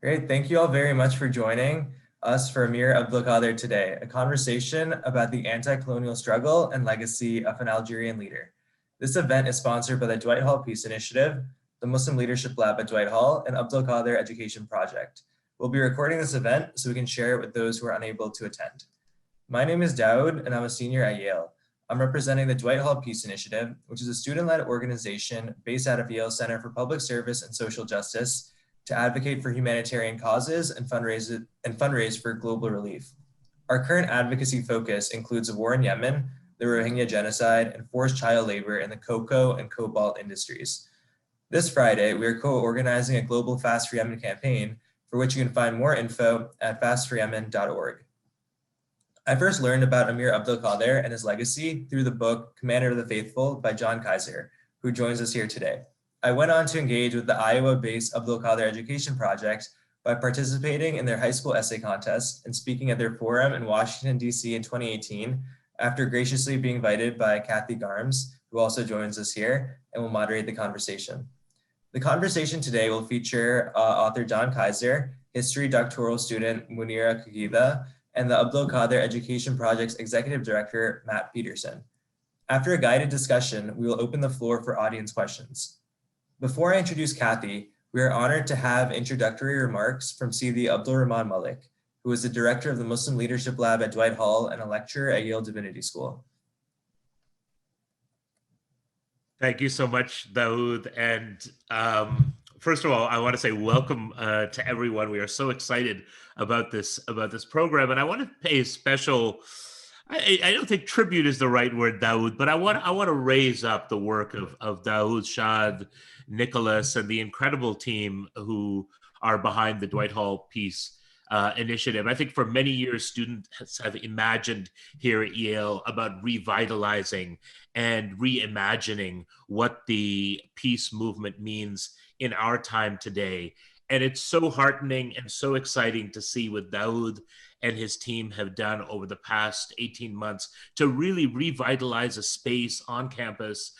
Great. Thank you all very much for joining us for Emir Abdelkader Today, a conversation about the anti-colonial struggle and legacy of an Algerian leader. This event is sponsored by the Dwight Hall Peace Initiative, the Muslim Leadership Lab at Dwight Hall, and Abdelkader Education Project. We'll be recording this event so we can share it with those who are unable to attend. My name is Daud, and I'm a senior at Yale. I'm representing the Dwight Hall Peace Initiative, which is a student-led organization based out of Yale Center for Public Service and Social Justice to advocate for humanitarian causes and fundraise for global relief. Our current advocacy focus includes the war in Yemen, the Rohingya genocide, and forced child labor in the cocoa and cobalt industries. This Friday, we are co-organizing a global Fast for Yemen campaign, for which you can find more info at fastforyemen.org. I first learned about Emir Abdelkader and his legacy through the book Commander of the Faithful by John Kiser, who joins us here today. I went on to engage with the Iowa-based Abdul-Kader Education Project by participating in their high school essay contest and speaking at their forum in Washington, D.C. in 2018, after graciously being invited by Kathy Garms, who also joins us here and will moderate the conversation. The conversation today will feature author John Kiser, history doctoral student Mounira Keghida, and the Abdul-Kader Education Project's executive director, Matt Peterson. After a guided discussion, we will open the floor for audience questions. Before I introduce Kathy, we are honored to have introductory remarks from Sidi Abdul-Rehman Malik, who is the director of the Muslim Leadership Lab at Dwight Hall and a lecturer at Yale Divinity School. Thank you so much, Daud. And first of all, I want to say welcome to everyone. We are so excited about this program, and I want to pay a special. I don't think tribute is the right word, Daud, but I want to raise up the work of Daud, Shad, Nicholas, and the incredible team who are behind the Dwight Hall Peace Initiative. I think for many years, students have imagined here at Yale about revitalizing and reimagining what the peace movement means in our time today. And it's so heartening and so exciting to see what Daud and his team have done over the past 18 months to really revitalize a space on campus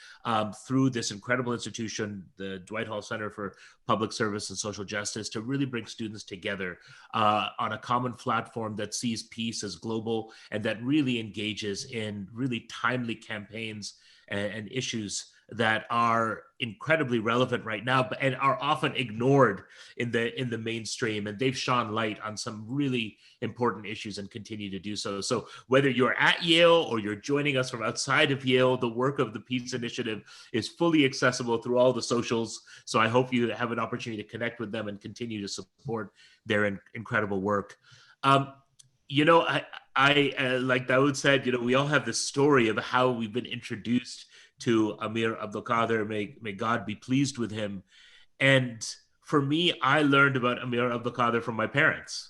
through this incredible institution, the Dwight Hall Center for Public Service and Social Justice, to really bring students together on a common platform that sees peace as global and that really engages in really timely campaigns and issues that are incredibly relevant right now, and are often ignored in the mainstream. And they've shone light on some really important issues and continue to do so. So whether you're at Yale or you're joining us from outside of Yale, the work of the Peace Initiative is fully accessible through all the socials. So I hope you have an opportunity to connect with them and continue to support their incredible work. You know, I like Daud said, you know, we all have this story of how we've been introduced to Emir Abdelkader. May God be pleased with him. And for me, I learned about Emir Abdelkader from my parents.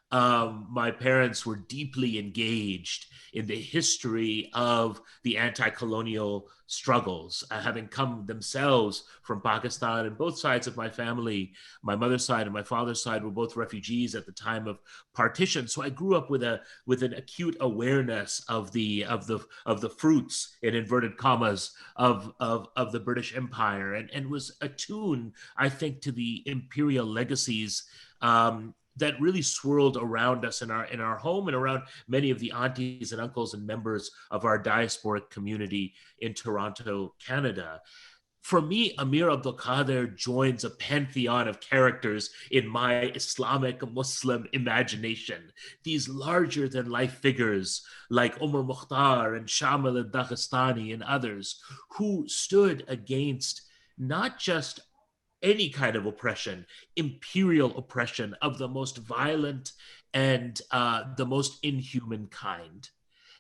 My parents were deeply engaged in the history of the anti-colonial struggles, having come themselves from Pakistan. And both sides of my family, my mother's side and my father's side, were both refugees at the time of partition. So I grew up with an acute awareness of the fruits, in inverted commas, of the British Empire, and was attuned, I think, to the imperial legacies that really swirled around us in our home and around many of the aunties and uncles and members of our diasporic community in Toronto, Canada. For me, Emir Abdelkader joins a pantheon of characters in my Islamic Muslim imagination. These larger than life figures like Umar Mukhtar and Shamal al-Daghestani and others who stood against not just any kind of oppression, imperial oppression of the most violent and the most inhuman kind.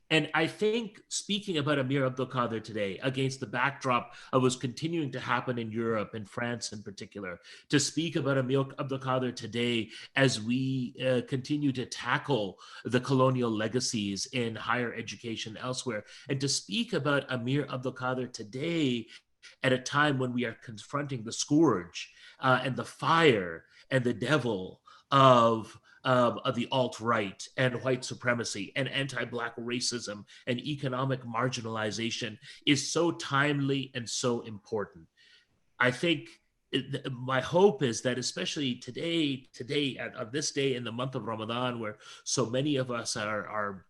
And I think, speaking about Emir Abdelkader today, against the backdrop of what's continuing to happen in Europe and France in particular, to speak about Emir Abdelkader today as we continue to tackle the colonial legacies in higher education elsewhere, and to speak about Emir Abdelkader today at a time when we are confronting the scourge and the fire and the devil of the alt-right and white supremacy and anti-Black racism and economic marginalization, is so timely and so important. I think my hope is that especially today on this day in the month of Ramadan, where so many of us are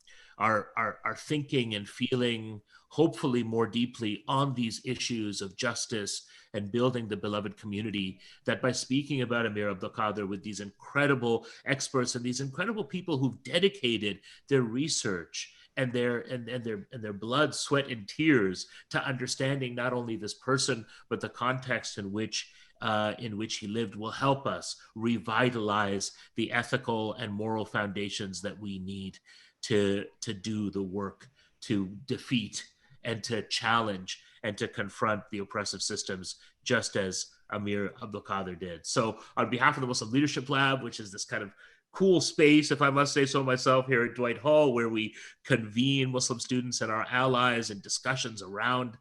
thinking and feeling hopefully more deeply on these issues of justice and building the beloved community, that by speaking about Emir Abdelkader with these incredible experts and these incredible people who've dedicated their research and their blood, sweat, and tears to understanding not only this person but the context in which he lived, will help us revitalize the ethical and moral foundations that we need to do the work to defeat and to challenge and to confront the oppressive systems, just as Emir Abdelkader did. So on behalf of the Muslim Leadership Lab, which is this kind of cool space, if I must say so myself, here at Dwight Hall, where we convene Muslim students and our allies in discussions around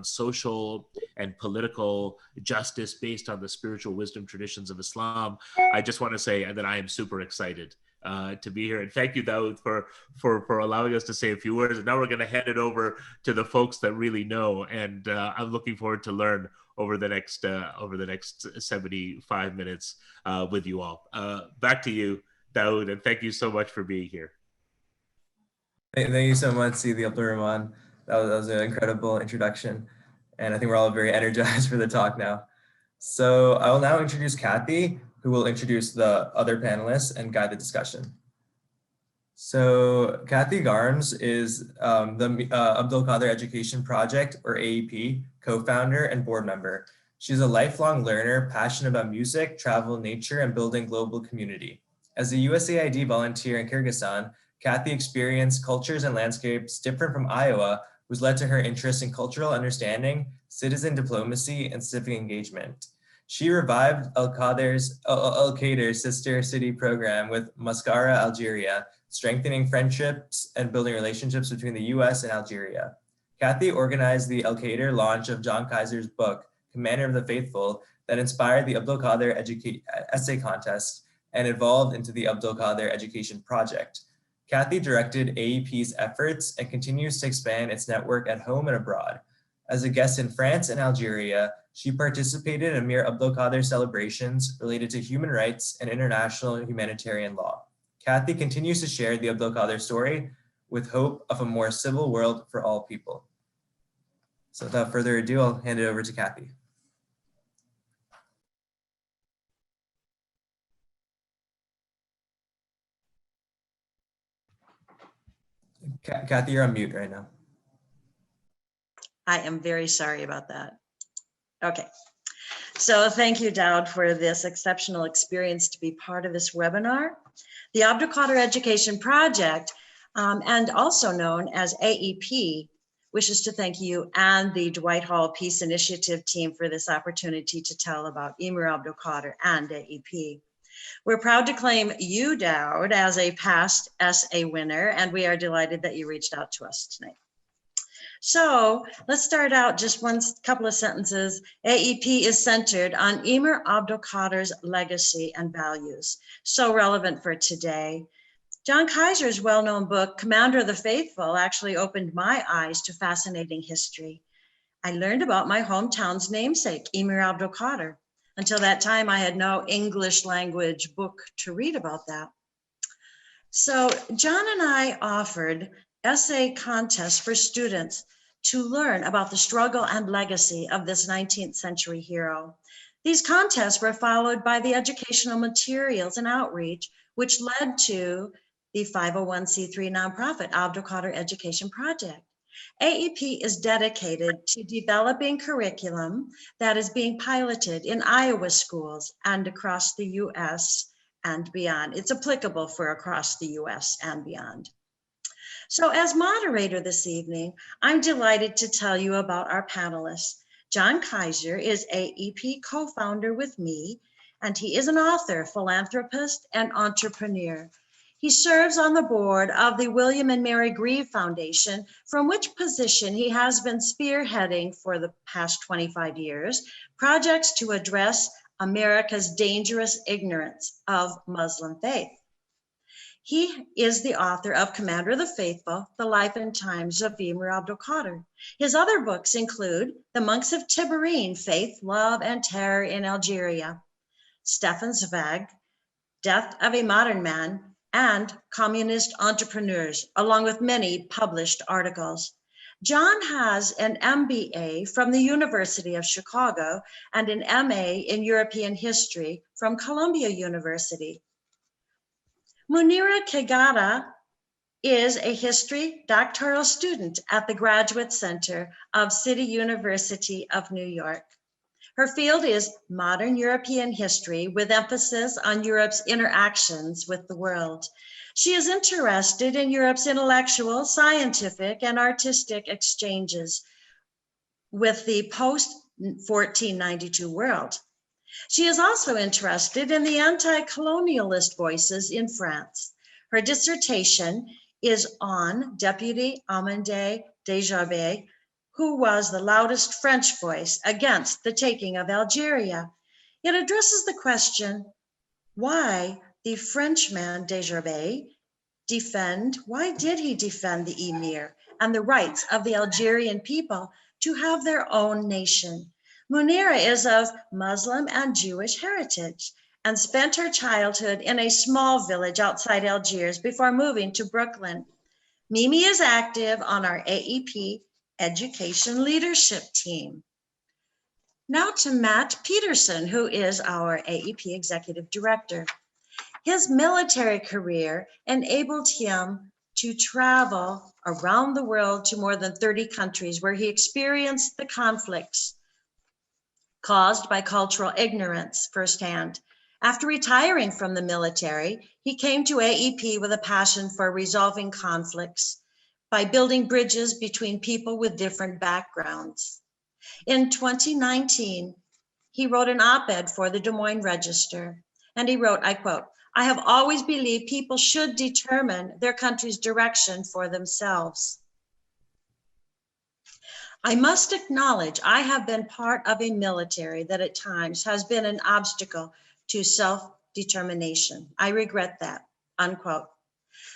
social and political justice based on the spiritual wisdom traditions of Islam, I just want to say that I am super excited to be here, and thank you, Daud, for allowing us to say a few words. And now we're going to hand it over to the folks that really know, and I'm looking forward to learn over the next 75 minutes with you all. Back to you, Daud, and thank you so much for being here. Thank you so much, Sidi Abdul-Rehman. That was an incredible introduction, and I think we're all very energized for the talk now. So I will now introduce Kathy, who will introduce the other panelists and guide the discussion. So Kathy Garms is the Abdelkader Education Project, or AEP, co-founder and board member. She's a lifelong learner, passionate about music, travel, nature, and building global community. As a USAID volunteer in Kyrgyzstan, Kathy experienced cultures and landscapes different from Iowa, which led to her interest in cultural understanding, citizen diplomacy, and civic engagement. She revived el-Kader's sister city program with Mascara, Algeria, strengthening friendships and building relationships between the US and Algeria. Kathy organized the el-Kader launch of John Kiser's book, Commander of the Faithful, that inspired the Abdelkader essay contest and evolved into the Abdelkader Education Project. Kathy directed AEP's efforts and continues to expand its network at home and abroad. As a guest in France and Algeria, she participated in Emir Abdelkader celebrations related to human rights and international humanitarian law. Kathy continues to share the Abdelkader story with hope of a more civil world for all people. So without further ado, I'll hand it over to Kathy. Kathy, you're on mute right now. I am very sorry about that. Okay, so thank you, Daud, for this exceptional experience to be part of this webinar. The Abdelkader Education Project, and also known as AEP, wishes to thank you and the Dwight Hall Peace Initiative team for this opportunity to tell about Emir Abdelkader and AEP. We're proud to claim you, Daud, as a past SA winner, and we are delighted that you reached out to us tonight. So let's start out just couple of sentences. AEP is centered on Emir Abdelkader's legacy and values, so relevant for today. John Kiser's well-known book, Commander of the Faithful, actually opened my eyes to fascinating history. I learned about my hometown's namesake, Emir Abdelkader. Until that time, I had no English language book to read about that. So John and I offered essay contests for students to learn about the struggle and legacy of this 19th century hero. These contests were followed by the educational materials and outreach, which led to the 501c3 nonprofit Abdelkader Education Project. AEP is dedicated to developing curriculum that is being piloted in Iowa schools and across the US and beyond. It's applicable for across the US and beyond. So as moderator this evening, I'm delighted to tell you about our panelists. John Kiser is AEP co-founder with me, and he is an author, philanthropist, and entrepreneur. He serves on the board of the William and Mary Grieve Foundation, from which position he has been spearheading for the past 25 years, projects to address America's dangerous ignorance of Muslim faith. He is the author of Commander of the Faithful, The Life and Times of Emir Abdelkader. His other books include The Monks of Tiberine, Faith, Love, and Terror in Algeria, Stefan Zweig, Death of a Modern Man, and Communist Entrepreneurs, along with many published articles. John has an MBA from the University of Chicago and an MA in European History from Columbia University. Mounira Keghida is a history doctoral student at the Graduate Center of City University of New York. Her field is modern European history with emphasis on Europe's interactions with the world. She is interested in Europe's intellectual, scientific, and artistic exchanges with the post-1492 world. She is also interested in the anti-colonialist voices in France. Her dissertation is on Deputy Amandé Desjardins, who was the loudest French voice against the taking of Algeria. It addresses the question, why the Frenchman Desjardins why did he defend the emir and the rights of the Algerian people to have their own nation? Mounira is of Muslim and Jewish heritage and spent her childhood in a small village outside Algiers before moving to Brooklyn. Mimi is active on our AEP Education Leadership Team. Now to Matt Peterson, who is our AEP Executive Director. His military career enabled him to travel around the world to more than 30 countries where he experienced the conflicts caused by cultural ignorance firsthand. After retiring from the military, he came to AEP with a passion for resolving conflicts by building bridges between people with different backgrounds. In 2019, he wrote an op-ed for the Des Moines Register, and he wrote, I quote, "I have always believed people should determine their country's direction for themselves. I must acknowledge I have been part of a military that at times has been an obstacle to self-determination. I regret that," unquote.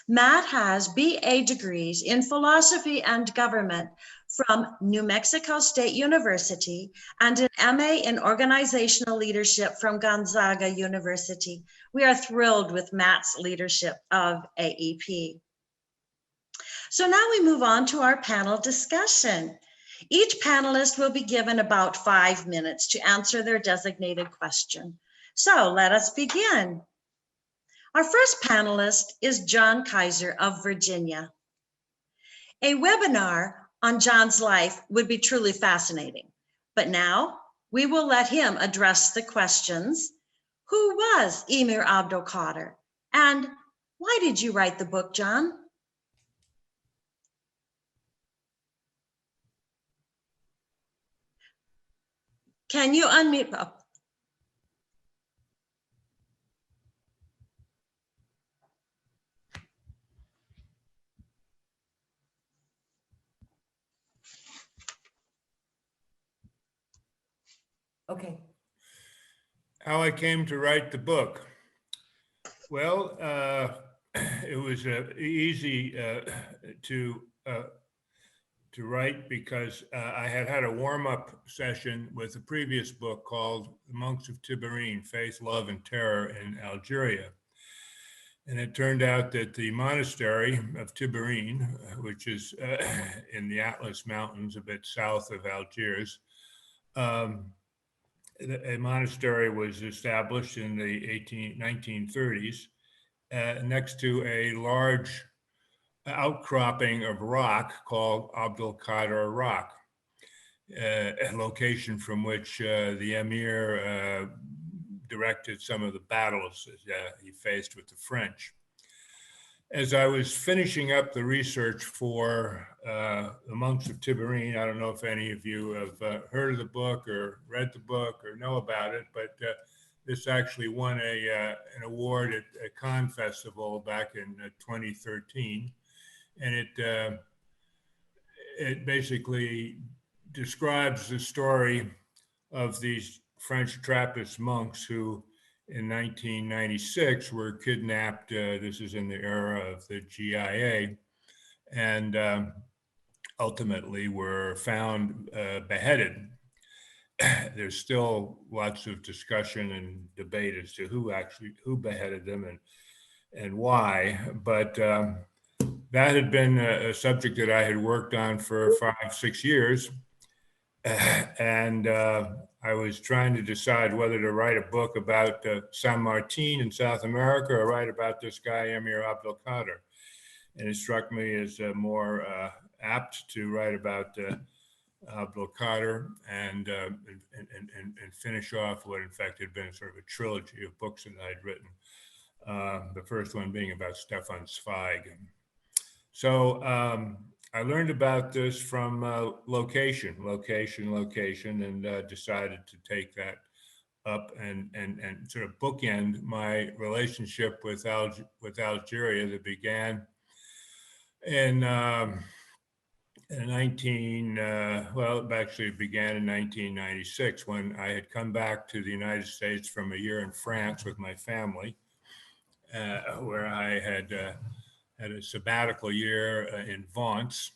Matt has BA degrees in philosophy and government from New Mexico State University and an MA in organizational leadership from Gonzaga University. We are thrilled with Matt's leadership of AEP. So now we move on to our panel discussion. Each panelist will be given about 5 minutes to answer their designated question. So let us begin. Our first panelist is John Kiser of Virginia. A webinar on John's life would be truly fascinating, but now we will let him address the questions. Who was Emir Abdelkader? And why did you write the book, John? Can you unmute? Oh. Okay. How I came to write the book. Well, it was easy to write because I had a warm-up session with a previous book called The Monks of Tiberine, Faith, Love, and Terror in Algeria. And it turned out that the monastery of Tiberine, which is in the Atlas Mountains, a bit south of Algiers, a monastery was established in the 1930s next to a large outcropping of rock called Abdelkader Rock, a location from which the emir directed some of the battles that he faced with the French. As I was finishing up the research for The Monks of Tiberine, I don't know if any of you have heard of the book or read the book or know about it, but this actually won an award at a Cannes Festival back in 2013. And it basically describes the story of these French Trappist monks who in 1996 were kidnapped. This is in the era of the GIA, and ultimately were found beheaded. There's still lots of discussion and debate as to who beheaded them and why, but that had been a subject that I had worked on for 5-6 years. And I was trying to decide whether to write a book about San Martin in South America or write about this guy, Emir Abdelkader. And it struck me as more apt to write about Abdelkader and finish off what in fact had been sort of a trilogy of books that I'd written. The first one being about Stefan Zweig. So I learned about this from location, and decided to take that up and sort of bookend my relationship with Algeria that began in actually it began in 1996 when I had come back to the United States from a year in France with my family, where I had a sabbatical year in Vence,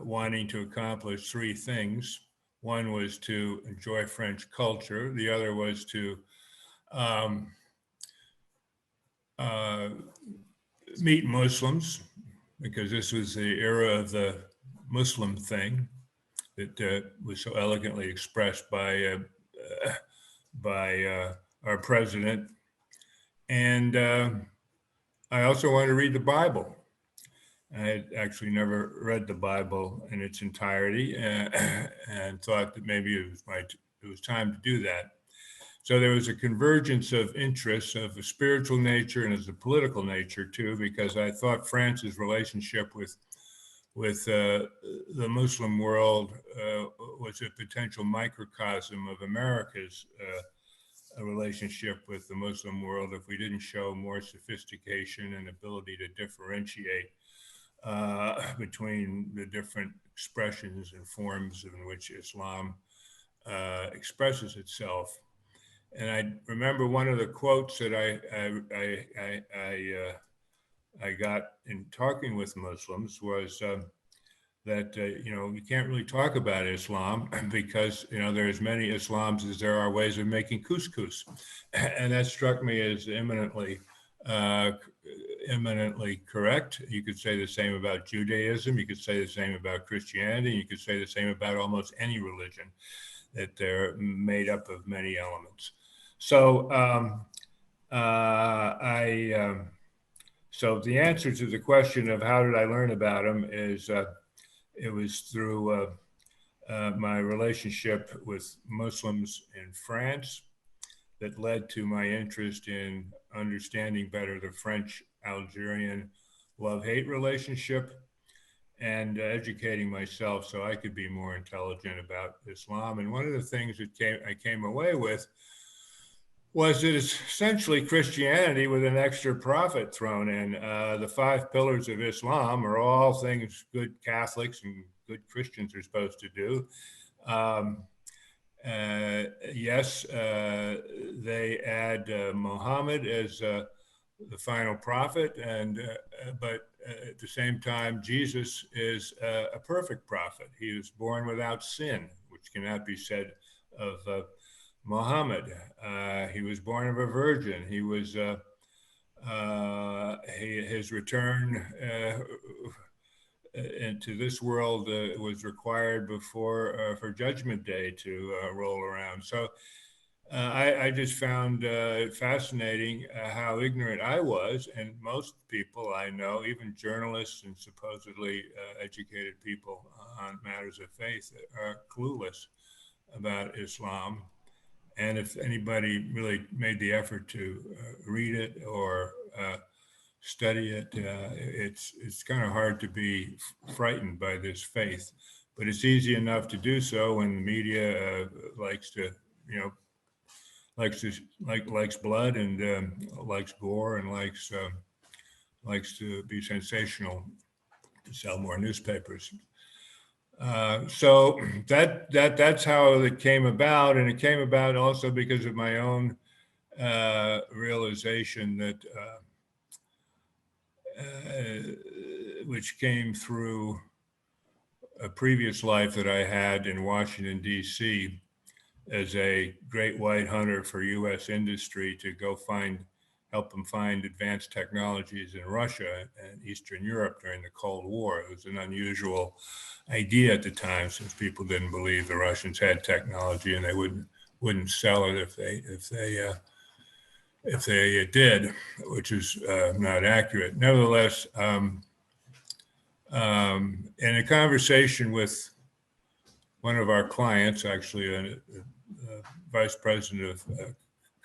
wanting to accomplish 3 things. One was to enjoy French culture. The other was to meet Muslims, because this was the era of the Muslim thing that was so elegantly expressed by our president. And I also wanted to read the Bible. I had actually never read the Bible in its entirety, and thought that maybe it was time to do that. So there was a convergence of interests of a spiritual nature and as a political nature too, because I thought France's relationship with the Muslim world was a potential microcosm of America's a relationship with the Muslim world if we didn't show more sophistication and ability to differentiate between the different expressions and forms in which Islam expresses itself. And I remember one of the quotes that I got in talking with Muslims was that you can't really talk about Islam because there are as many Islams as there are ways of making couscous, and that struck me as eminently correct. You could say the same about Judaism. You could say the same about Christianity. You could say the same about almost any religion, that they're made up of many elements. So so the answer to the question of how did I learn about him is it was through my relationship with Muslims in France that led to my interest in understanding better the French-Algerian love-hate relationship and educating myself so I could be more intelligent about Islam. And one of the things that I came away with was that it's essentially Christianity with an extra prophet thrown in. The 5 pillars of Islam are all things good Catholics and good Christians are supposed to do. Yes, they add Muhammad as the final prophet, but at the same time, Jesus is a perfect prophet. He was born without sin, which cannot be said of Muhammad. He was born of a virgin. He was his return into this world was required before for Judgment Day to roll around. So I just found it fascinating how ignorant I was, and most people I know, even journalists and supposedly educated people on matters of faith, are clueless about Islam. And if anybody really made the effort to read it or study it, it's kind of hard to be frightened by this faith. But it's easy enough to do so when the media likes blood and likes gore and likes to be sensational to sell more newspapers. So that's how it came about, and it came about also because of my own realization that which came through a previous life that I had in Washington, D.C. as a great white hunter for U.S. industry to go help them find advanced technologies in Russia and Eastern Europe during the Cold War. It was an unusual idea at the time, since people didn't believe the Russians had technology and they wouldn't sell it if they did, which is not accurate. Nevertheless, in a conversation with one of our clients, actually a vice president of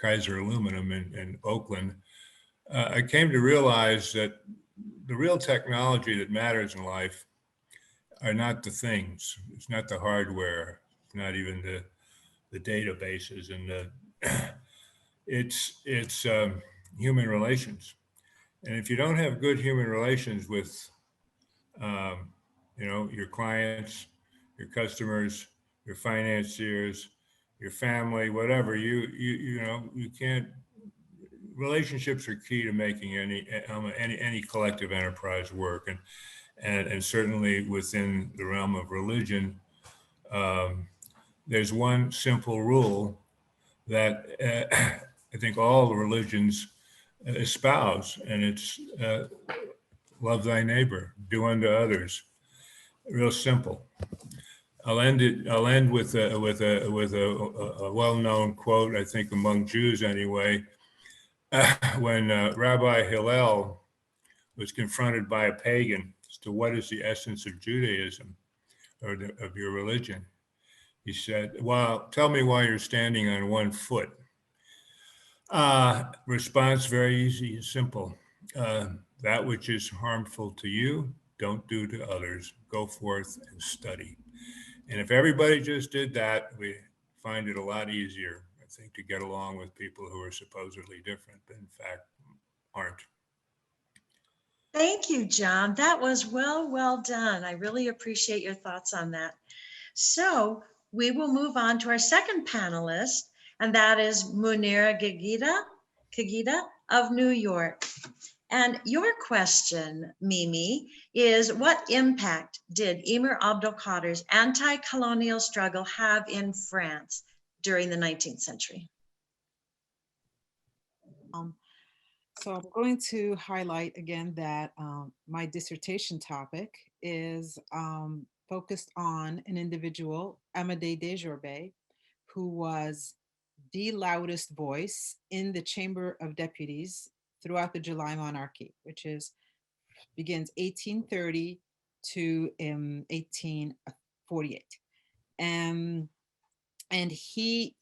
Kiser Aluminum in Oakland, I came to realize that the real technology that matters in life are not the things. It's not the hardware, not even the databases, and it's human relations. And if you don't have good human relations with your clients, your customers, your financiers, your family, whatever, you can't. Relationships are key to making any collective enterprise work, and certainly within the realm of religion, there's one simple rule that I think all the religions espouse, and it's love thy neighbor, do unto others. Real simple. I'll end with a well-known quote, I think among Jews anyway, when Rabbi Hillel was confronted by a pagan as to what is the essence of Judaism or of your religion. He said, well, tell me why you're standing on one foot. Response very easy and simple. That which is harmful to you, don't do to others. Go forth and study. And if everybody just did that, we find it a lot easier, I think, to get along with people who are supposedly different, but in fact aren't. Thank you, John. That was well done. I really appreciate your thoughts on that. So we will move on to our second panelist, and that is Mounira Keghida of New York. And your question, Mimi, is what impact did Emir Abdelkader's anti-colonial struggle have in France during the 19th century? So I'm going to highlight again that my dissertation topic is focused on an individual, Amédée Desjourbet, who was the loudest voice in the Chamber of Deputies throughout the July monarchy, which begins 1830 to 1848. And he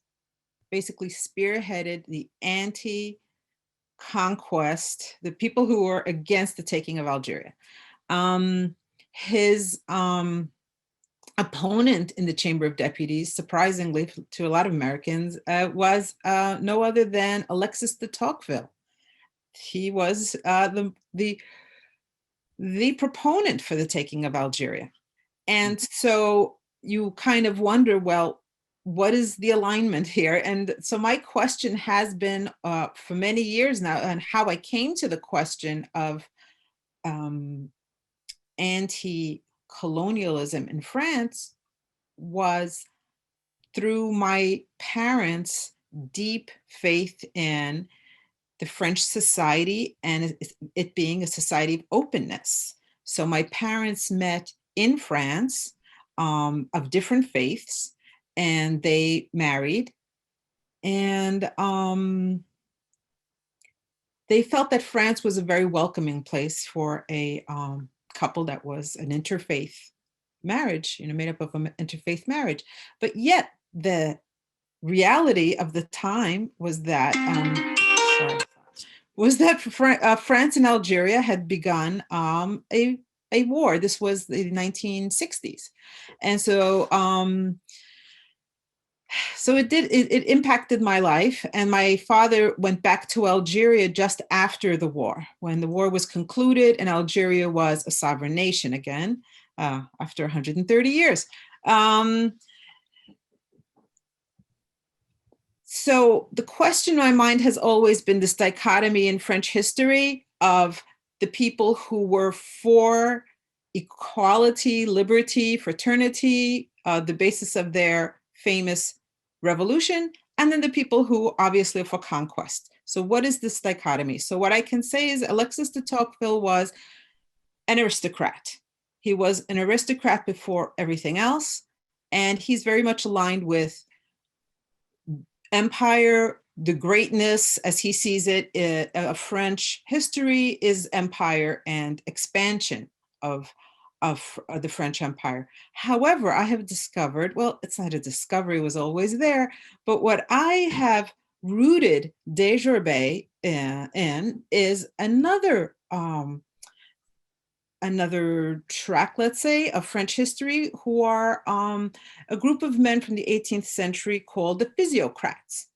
basically spearheaded the anti-conquest, the people who were against the taking of Algeria. His opponent in the Chamber of Deputies, surprisingly to a lot of Americans, was no other than Alexis de Tocqueville. He was the proponent for the taking of Algeria. And so you kind of wonder, well, what is the alignment here? And so my question has been for many years now, and how I came to the question of anti-colonialism in France was through my parents' deep faith in the French society and it being a society of openness. So my parents met in France of different faiths, and they married, and they felt that France was a very welcoming place for a couple that was an interfaith marriage, made up of an interfaith marriage. But yet the reality of the time was that France and Algeria had begun a war. This was the 1960s, and so it impacted my life. And my father went back to Algeria just after the war, when the war was concluded and Algeria was a sovereign nation again, after 130 years. So the question in my mind has always been this dichotomy in French history of the people who were for equality, liberty, fraternity, the basis of their famous revolution, and then the people who obviously are for conquest. So what is this dichotomy? So what I can say is Alexis de Tocqueville was an aristocrat. He was an aristocrat before everything else, and he's very much aligned with empire. The greatness, as he sees it, of French history is empire and expansion of the French Empire. However, I have discovered, well, it's not a discovery, it was always there, but what I have rooted Desjardins in is another track, let's say, of French history, who are a group of men from the 18th century called the physiocrats.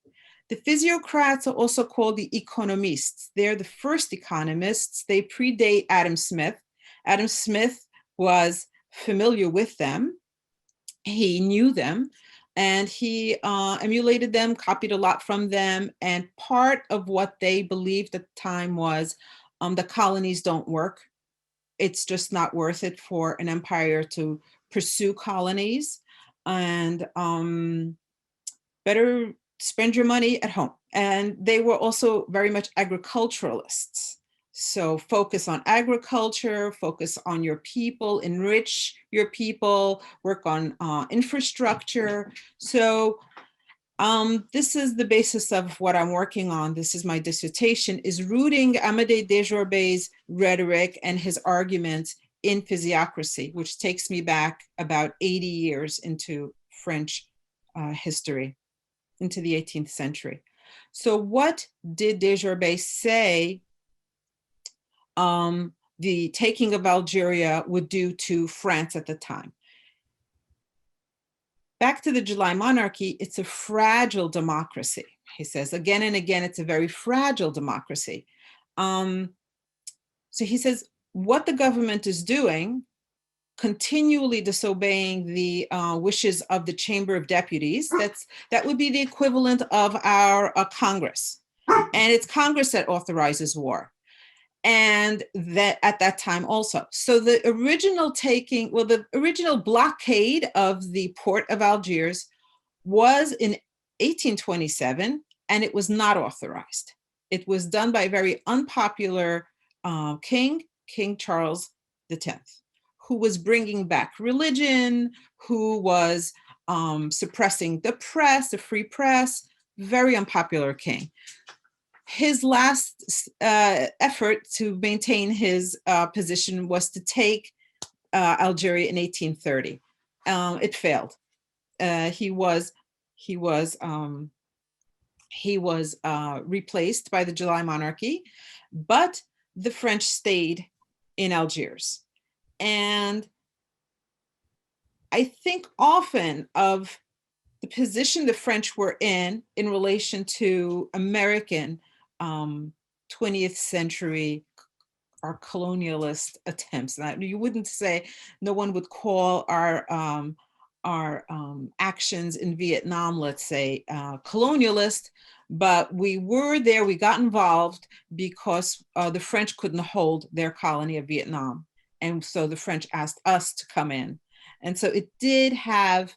The physiocrats are also called the economists. They're the first economists. They predate Adam Smith. Adam Smith was familiar with them. He knew them, and he emulated them, copied a lot from them. And part of what they believed at the time was the colonies don't work. It's just not worth it for an empire to pursue colonies, and better spend your money at home. And they were also very much agriculturalists. So focus on agriculture, focus on your people, enrich your people, work on infrastructure. So this is the basis of what I'm working on. This is my dissertation, is rooting Amédée Desjardins' rhetoric and his arguments in physiocracy, which takes me back about 80 years into French history, into the 18th century. So what did Desjardins say the taking of Algeria would do to France at the time? Back to the July monarchy, it's a fragile democracy. He says again and again, it's a very fragile democracy. So he says, what the government is doing, continually disobeying the wishes of the Chamber of Deputies, that would be the equivalent of our Congress. And it's Congress that authorizes war. And that at that time also. So the original the original blockade of the port of Algiers was in 1827, and it was not authorized. It was done by a very unpopular King Charles X, who was bringing back religion, who was suppressing the press, the free press, very unpopular king. His last effort to maintain his position was to take Algeria in 1830. It failed. He was replaced by the July monarchy, but the French stayed in Algiers. And I think often of the position the French were in relation to American 20th century our colonialist attempts. Now, you wouldn't say, no one would call our actions in Vietnam, let's say, colonialist, but we were there, we got involved because the French couldn't hold their colony of Vietnam. And so the French asked us to come in. And so it did have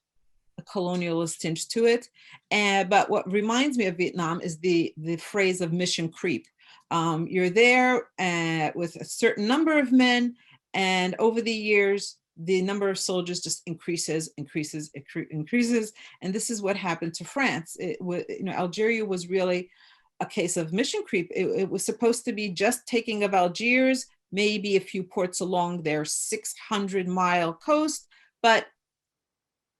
a colonialist tinge to it. But what reminds me of Vietnam is the phrase of mission creep. You're there with a certain number of men, and over the years, the number of soldiers just increases. And this is what happened to France. Algeria was really a case of mission creep. It was supposed to be just taking of Algiers, maybe a few ports along their 600-mile coast, but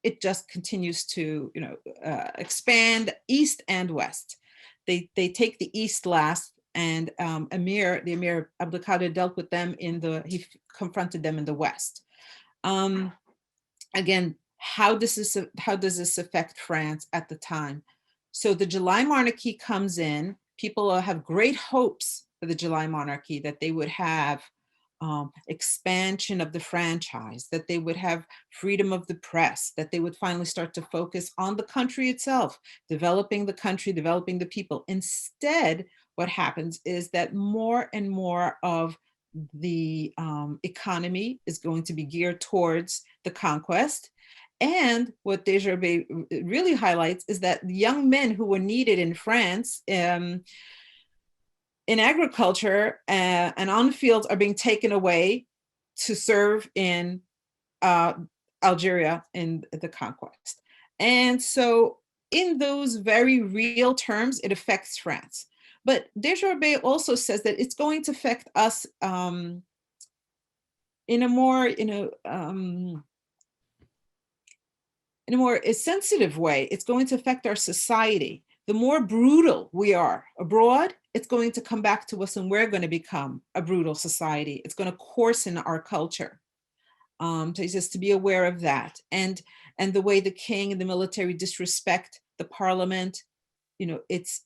it just continues to expand east and west. They take the east last, and the Emir Abdelkader dealt with them he confronted them in the west. Again, how does this affect France at the time? So the July monarchy comes in. People have great hopes for the July monarchy, that they would have expansion of the franchise, that they would have freedom of the press, that they would finally start to focus on the country itself, developing the country, developing the people. Instead, what happens is that more and more of the economy is going to be geared towards the conquest. And what Desjardins really highlights is that the young men who were needed in France in agriculture and on the fields are being taken away to serve in Algeria in the conquest. And so in those very real terms, it affects France. But Desjardins also says that it's going to affect us in a more sensitive way. It's going to affect our society. The more brutal we are abroad, it's going to come back to us, and we're going to become a brutal society. It's going to coarsen our culture. So just to be aware of that, and the way the king and the military disrespect the parliament, it's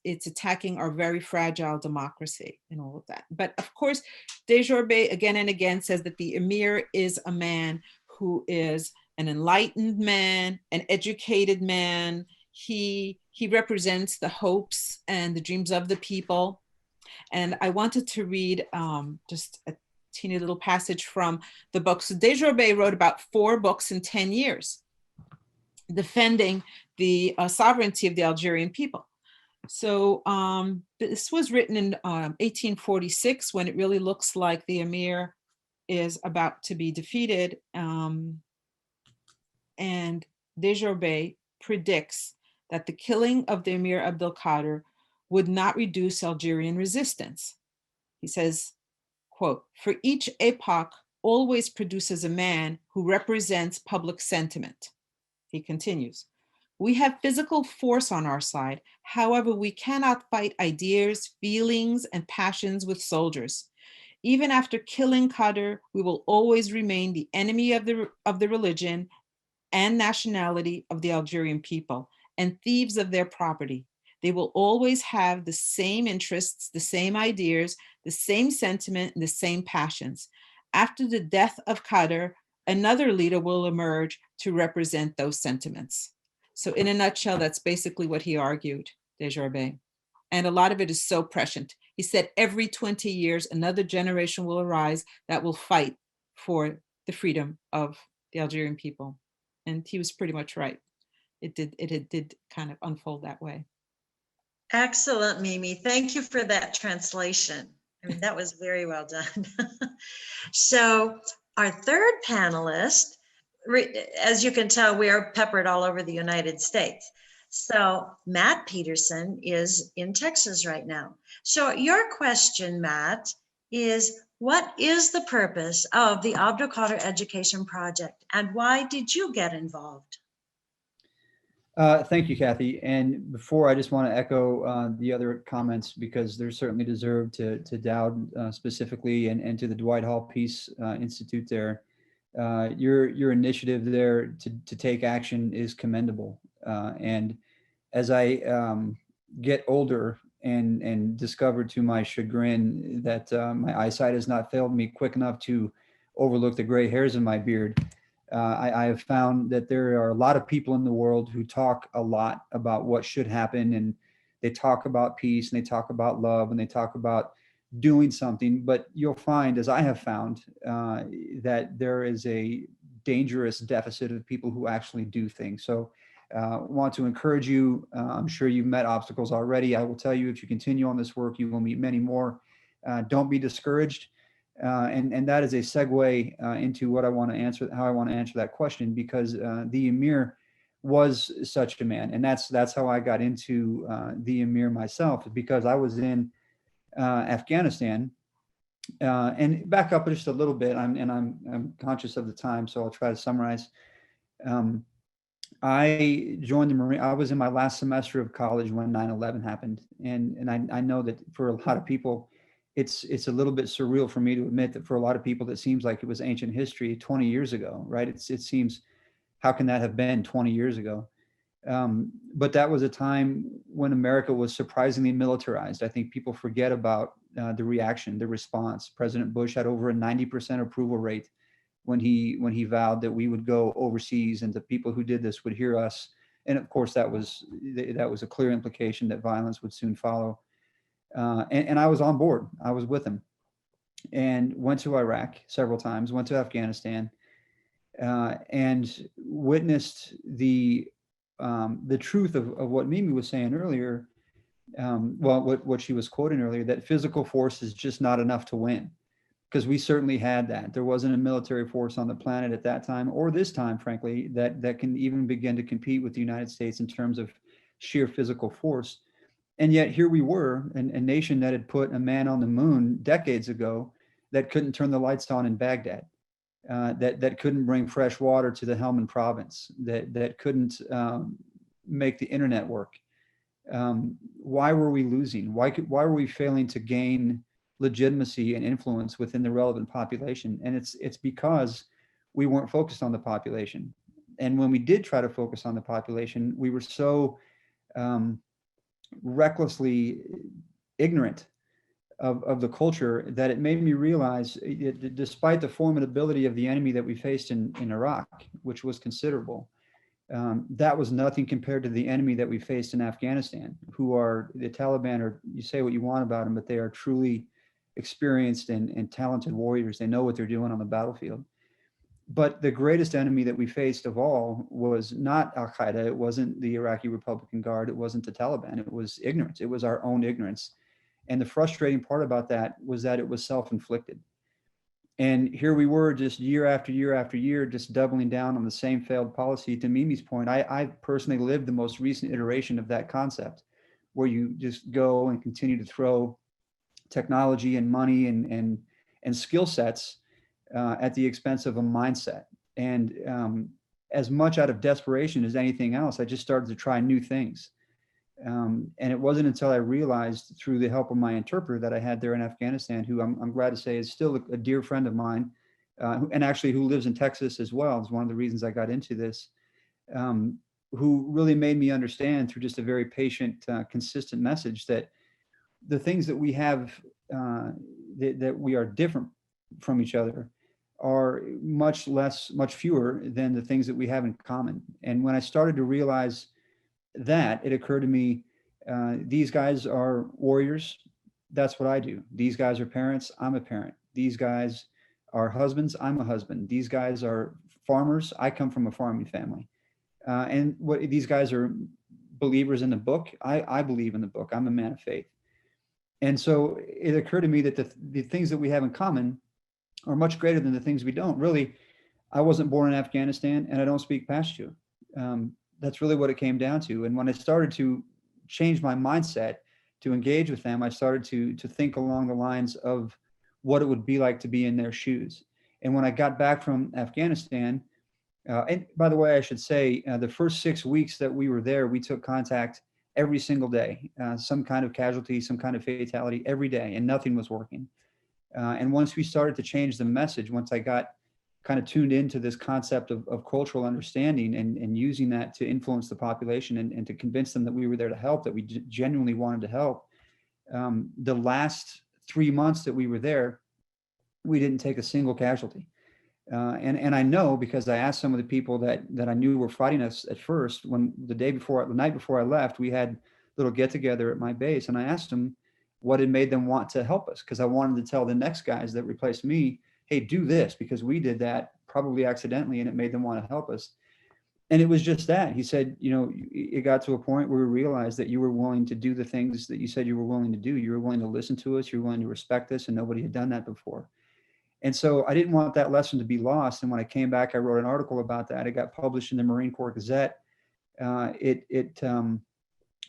attacking our very fragile democracy and all of that. But of course, Desjardins again and again says that the emir is a man who is an enlightened man, an educated man. He represents the hopes and the dreams of the people. And I wanted to read just a teeny little passage from the book. So Desjardins wrote about 4 books in 10 years, defending the sovereignty of the Algerian people. So this was written in 1846, when it really looks like the emir is about to be defeated. And Desjardins predicts that the killing of the Emir Abdelkader would not reduce Algerian resistance. He says, quote, "For each epoch always produces a man who represents public sentiment." He continues, "We have physical force on our side. However, we cannot fight ideas, feelings, and passions with soldiers. Even after killing Kader, we will always remain the enemy of the religion and nationality of the Algerian people, and thieves of their property. They will always have the same interests, the same ideas, the same sentiment, and the same passions. After the death of Kader, another leader will emerge to represent those sentiments." So in a nutshell, that's basically what he argued, Desjardins. And a lot of it is so prescient. He said every 20 years, another generation will arise that will fight for the freedom of the Algerian people. And he was pretty much right. It did kind of unfold that way. Excellent, Mimi. Thank you for that translation. I mean, that was very well done. So our third panelist, as you can tell, we are peppered all over the United States. So Matt Peterson is in Texas right now. So your question, Matt, is what is the purpose of the Abdelkader Education Project, and why did you get involved? Thank you, Kathy. And before, I just want to echo the other comments, because they're certainly deserved to Daud specifically, and to the Dwight Hall Peace Institute there. Your initiative there to take action is commendable. And as I get older and discover to my chagrin that my eyesight has not failed me quick enough to overlook the gray hairs in my beard, I have found that there are a lot of people in the world who talk a lot about what should happen, and they talk about peace, and they talk about love, and they talk about doing something. But you'll find, as I have found, that there is a dangerous deficit of people who actually do things. So want to encourage you. I'm sure you've met obstacles already. I will tell you, if you continue on this work, you will meet many more. Don't be discouraged. And that is a segue into what I want to answer, how I want to answer that question, because the Emir was such a man, and that's how I got into the Emir myself, because I was in Afghanistan. And back up just a little bit, I'm conscious of the time, so I'll try to summarize. I joined the Marine. I was in my last semester of college when 9/11 happened, and I know that for a lot of people, it's a little bit surreal for me to admit that for a lot of people, that seems like it was ancient history 20 years ago, right? It seems, how can that have been 20 years ago? But that was a time when America was surprisingly militarized. I think people forget about the reaction, the response. President Bush had over a 90% approval rate when he vowed that we would go overseas and the people who did this would hear us. And of course, that was a clear implication that violence would soon follow. And I was on board. I was with him, and went to Iraq several times, went to Afghanistan, and witnessed the truth of what Mimi was saying earlier. Well, what she was quoting earlier, that physical force is just not enough to win, because we certainly had that. There wasn't a military force on the planet at that time, or this time, frankly, that can even begin to compete with the United States in terms of sheer physical force. And yet here we were, a nation that had put a man on the moon decades ago, that couldn't turn the lights on in Baghdad, that couldn't bring fresh water to the Helmand province, that couldn't make the internet work. Why were we losing? Why were we failing to gain legitimacy and influence within the relevant population? And it's because we weren't focused on the population. And when we did try to focus on the population, we were so recklessly ignorant of the culture that it made me realize, despite the formidability of the enemy that we faced in Iraq, which was considerable, that was nothing compared to the enemy that we faced in Afghanistan, who are the Taliban. Or you say what you want about them, but they are truly experienced and talented warriors. They know what they're doing on the battlefield. But the greatest enemy that we faced of all was not al-Qaeda. It wasn't the Iraqi Republican Guard. It wasn't the Taliban. It was ignorance. It was our own ignorance. And the frustrating part about that was that it was self-inflicted. And here we were, just year after year after year, just doubling down on the same failed policy. To Mimi's point, I personally lived the most recent iteration of that concept, where you just go and continue to throw technology and money and skill sets at the expense of a mindset. And as much out of desperation as anything else, I just started to try new things. And it wasn't until I realized, through the help of my interpreter that I had there in Afghanistan, who I'm glad to say is still a dear friend of mine, and actually who lives in Texas as well, is one of the reasons I got into this, who really made me understand, through just a very patient, consistent message, that the things that we have, that we are different from each other, are much fewer than the things that we have in common. And when I started to realize that, it occurred to me, these guys are warriors. That's what I do. These guys are parents. I'm a parent. These guys are husbands. I'm a husband. These guys are farmers. I come from a farming family. And what these guys are believers in the book. I believe in the book. I'm a man of faith. And so it occurred to me that the things that we have in common are much greater than the things we don't. Really, I wasn't born in Afghanistan, and I don't speak Pashto. That's really what it came down to. And when I started to change my mindset to engage with them, I started to think along the lines of what it would be like to be in their shoes. And when I got back from Afghanistan, and by the way, I should say, the first 6 weeks that we were there, we took contact every single day, some kind of casualty, some kind of fatality every day, and nothing was working. And once we started to change the message, once I got kind of tuned into this concept of cultural understanding and using that to influence the population and to convince them that we were there to help, that we genuinely wanted to help, the last 3 months that we were there, we didn't take a single casualty. And I know, because I asked some of the people that I knew were fighting us at first. When the night before I left, we had a little get together at my base, and I asked them what had made them want to help us, because I wanted to tell the next guys that replaced me, hey, do this, because we did that probably accidentally and it made them want to help us. And it was just that. He said, it got to a point where we realized that you were willing to do the things that you said you were willing to do. You were willing to listen to us. You were willing to respect us, and nobody had done that before. And so I didn't want that lesson to be lost. And when I came back, I wrote an article about that. It got published in the Marine Corps Gazette. It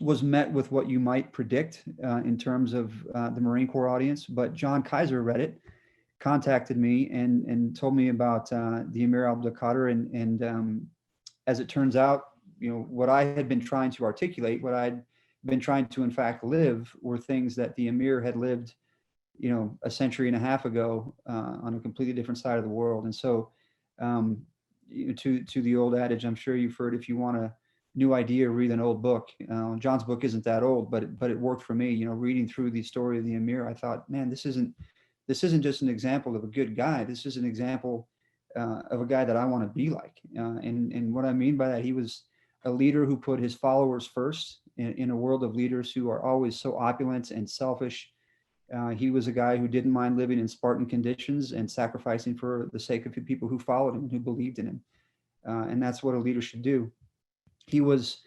was met with what you might predict in terms of the Marine Corps audience. But John Kiser read it, contacted me, and told me about the Emir Abdelkader. And as it turns out, what I had been trying to articulate, what I'd been trying to in fact live, were things that the Emir had lived, a century and a half ago on a completely different side of the world. And so to the old adage, I'm sure you've heard, if you want to new idea, read an old book. John's book isn't that old, but it worked for me. You know, reading through the story of the Emir, I thought, man, this isn't just an example of a good guy. This is an example of a guy that I want to be like. And what I mean by that, he was a leader who put his followers first in a world of leaders who are always so opulent and selfish. He was a guy who didn't mind living in Spartan conditions and sacrificing for the sake of the people who followed him and who believed in him. And that's what a leader should do. He was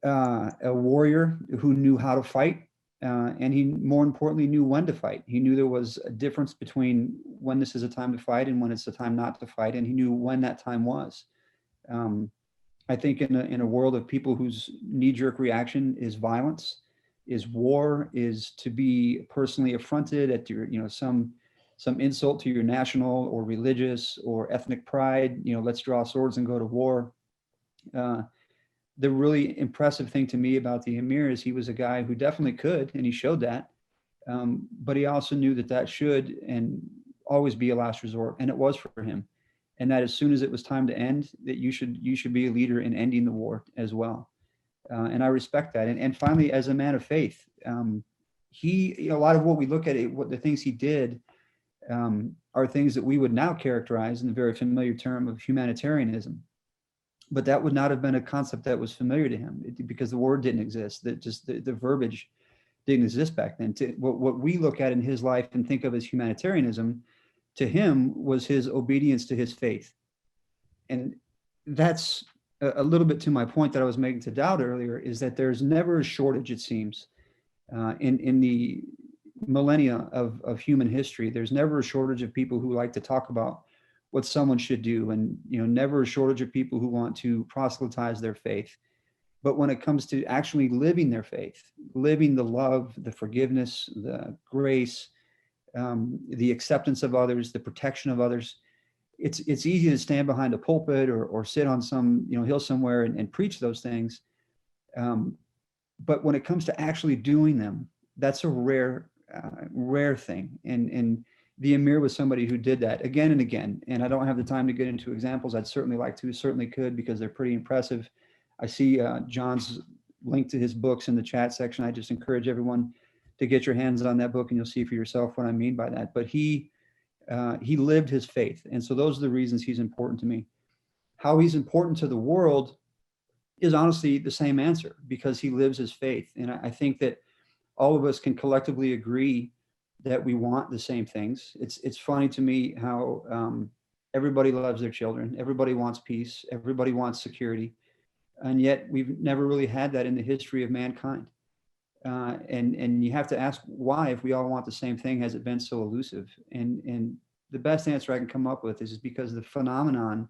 a warrior who knew how to fight, and he, more importantly, knew when to fight. He knew there was a difference between when this is a time to fight and when it's a time not to fight, and he knew when that time was. I think in a world of people whose knee-jerk reaction is violence, is war, is to be personally affronted at your, some insult to your national or religious or ethnic pride, let's draw swords and go to war. The really impressive thing to me about the Emir is he was a guy who definitely could, and he showed that, but he also knew that should and always be a last resort, and it was for him. And that as soon as it was time to end, that you should be a leader in ending the war as well. And I respect that. And finally, as a man of faith, he, a lot of what we look at, what the things he did are things that we would now characterize in the very familiar term of humanitarianism. But that would not have been a concept that was familiar to him because the word didn't exist. That just the verbiage didn't exist back then. What we look at in his life and think of as humanitarianism, to him was his obedience to his faith. And that's a little bit to my point that I was making to Daud earlier, is that there's never a shortage, it seems, in the millennia of human history. There's never a shortage of people who like to talk about what someone should do, and never a shortage of people who want to proselytize their faith. But when it comes to actually living their faith, living the love, the forgiveness, the grace, the acceptance of others, the protection of others, it's easy to stand behind a pulpit or sit on some hill somewhere and preach those things. But when it comes to actually doing them, that's a rare thing. And the Emir was somebody who did that again and again. And I don't have the time to get into examples. I'd certainly like to, certainly could, because they're pretty impressive. I see John's link to his books in the chat section. I just encourage everyone to get your hands on that book, and you'll see for yourself what I mean by that. But he lived his faith. And so those are the reasons he's important to me. How he's important to the world is honestly the same answer, because he lives his faith. And I think that all of us can collectively agree that we want the same things. It's funny to me how everybody loves their children. Everybody wants peace. Everybody wants security. And yet we've never really had that in the history of mankind. And you have to ask why, if we all want the same thing, has it been so elusive? And the best answer I can come up with is because the phenomenon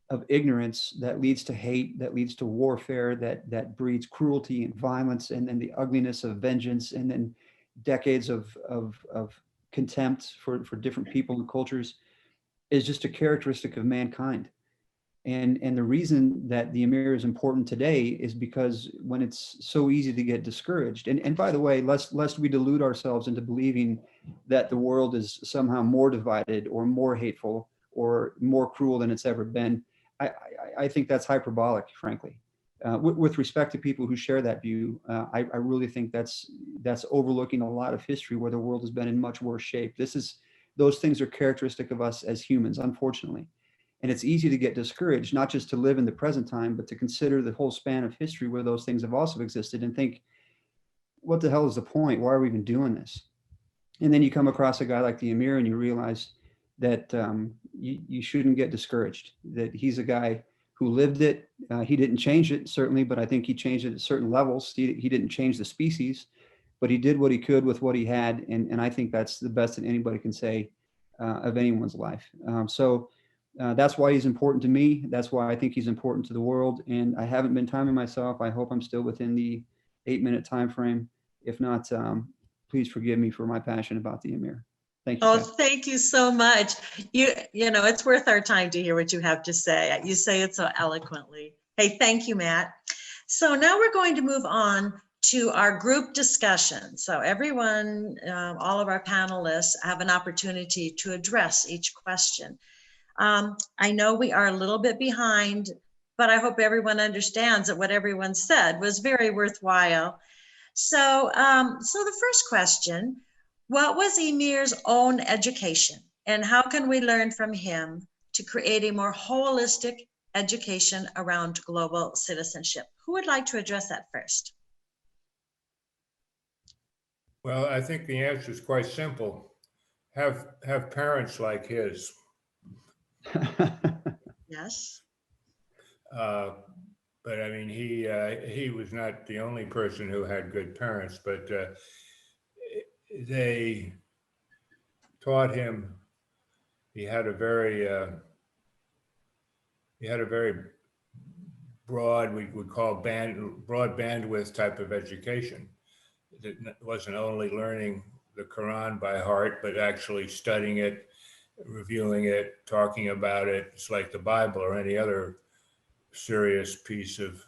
of ignorance that leads to hate, that leads to warfare, that breeds cruelty and violence, and then the ugliness of vengeance, and then decades of contempt for different people and cultures, is just a characteristic of mankind. And the reason that the Emir is important today is because when it's so easy to get discouraged, and by the way, lest we delude ourselves into believing that the world is somehow more divided or more hateful or more cruel than it's ever been, I think that's hyperbolic, frankly. With respect to people who share that view, I really think that's overlooking a lot of history where the world has been in much worse shape. Those things are characteristic of us as humans, unfortunately. And it's easy to get discouraged, not just to live in the present time, but to consider the whole span of history where those things have also existed and think, what the hell is the point? Why are we even doing this? And then you come across a guy like the Emir and you realize that you shouldn't get discouraged, that he's a guy who lived it. He didn't change it, certainly, but I think he changed it at certain levels. He didn't change the species, but he did what he could with what he had. And I think that's the best that anybody can say of anyone's life. So that's why he's important to me. That's why I think he's important to the world. And I haven't been timing myself. I hope I'm still within the 8-minute time frame. If not, please forgive me for my passion about the Emir. Thank you. Oh, thank you so much. You know, it's worth our time to hear what you have to say. You say it so eloquently. Hey, thank you, Matt. So now we're going to move on to our group discussion. So everyone, all of our panelists have an opportunity to address each question. I know we are a little bit behind but I hope everyone understands that what everyone said was very worthwhile. So, so the first question, what was Emir's own education, and how can we learn from him to create a more holistic education around global citizenship? Who would like to address that first? Well, I think the answer is quite simple. Have parents like his. Yes. But I mean, he was not the only person who had good parents, but they taught him. He had a very broad, we would call broad bandwidth type of education. It wasn't only learning the Quran by heart, but actually studying it, reviewing it, talking about it. It's like the Bible or any other serious piece of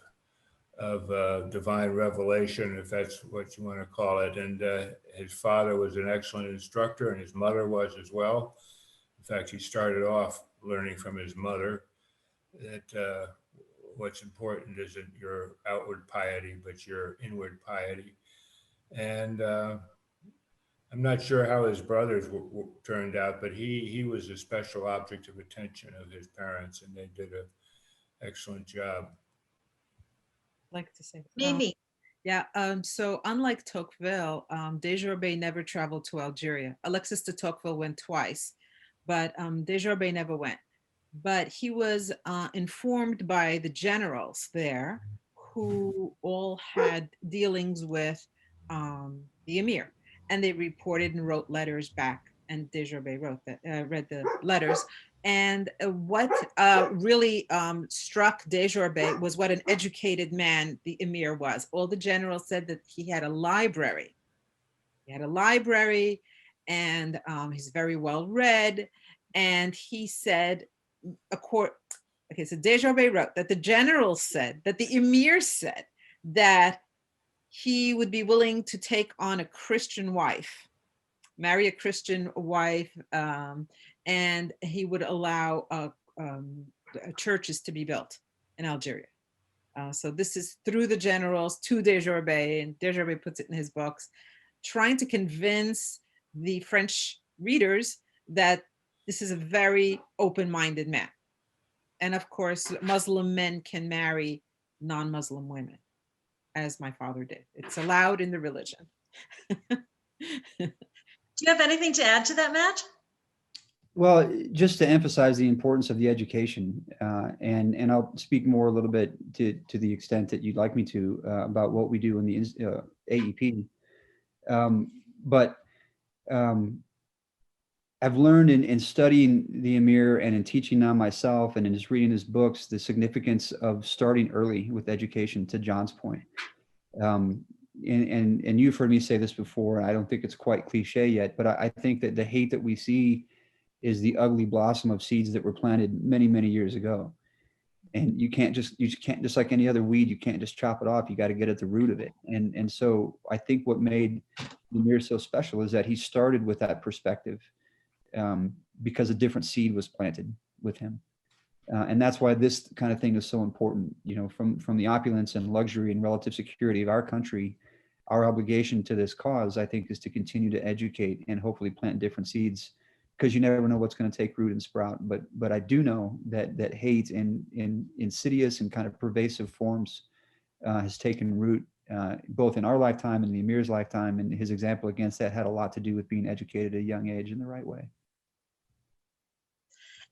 divine revelation, if that's what you want to call it. And his father was an excellent instructor, and his mother was as well. In fact, he started off learning from his mother that what's important isn't your outward piety, but your inward piety. And I'm not sure how his brothers turned out, but he was a special object of attention of his parents, and they did an excellent job. Like to say. Mimi. So unlike Tocqueville, Desjardins never traveled to Algeria. Alexis de Tocqueville went twice, but Desjardins never went. But he was informed by the generals there, who all had dealings with the emir, and they reported and wrote letters back. And Desjardins read the letters. And what really struck Desjardins was what an educated man the emir was. All the generals said that he had a library. He had a library, and he's very well read. And he said, so Desjardins wrote that the generals said, that the emir said that he would be willing to take on a Christian wife, marry a Christian wife, and he would allow churches to be built in Algeria. So this is through the generals to Desjardins, and Desjardins puts it in his books, trying to convince the French readers that this is a very open-minded man. And of course, Muslim men can marry non-Muslim women, as my father did. It's allowed in the religion. Do you have anything to add to that, Matt? Well, just to emphasize the importance of the education, and I'll speak more a little bit to the extent that you'd like me to about what we do in the AEP. But I've learned in studying the Emir and in teaching on myself and in just reading his books, the significance of starting early with education, to John's point. And you've heard me say this before, and I don't think it's quite cliche yet, but I think that the hate that we see is the ugly blossom of seeds that were planted many, many years ago. And you can't just like any other weed, you can't just chop it off. You got to get at the root of it. And so I think what made the Emir so special is that he started with that perspective, because a different seed was planted with him. And that's why this kind of thing is so important. You know, from the opulence and luxury and relative security of our country, our obligation to this cause, I think, is to continue to educate and hopefully plant different seeds, because you never know what's going to take root and sprout. But I do know that hate in insidious and kind of pervasive forms has taken root, both in our lifetime and the Emir's lifetime. And his example against that had a lot to do with being educated at a young age in the right way.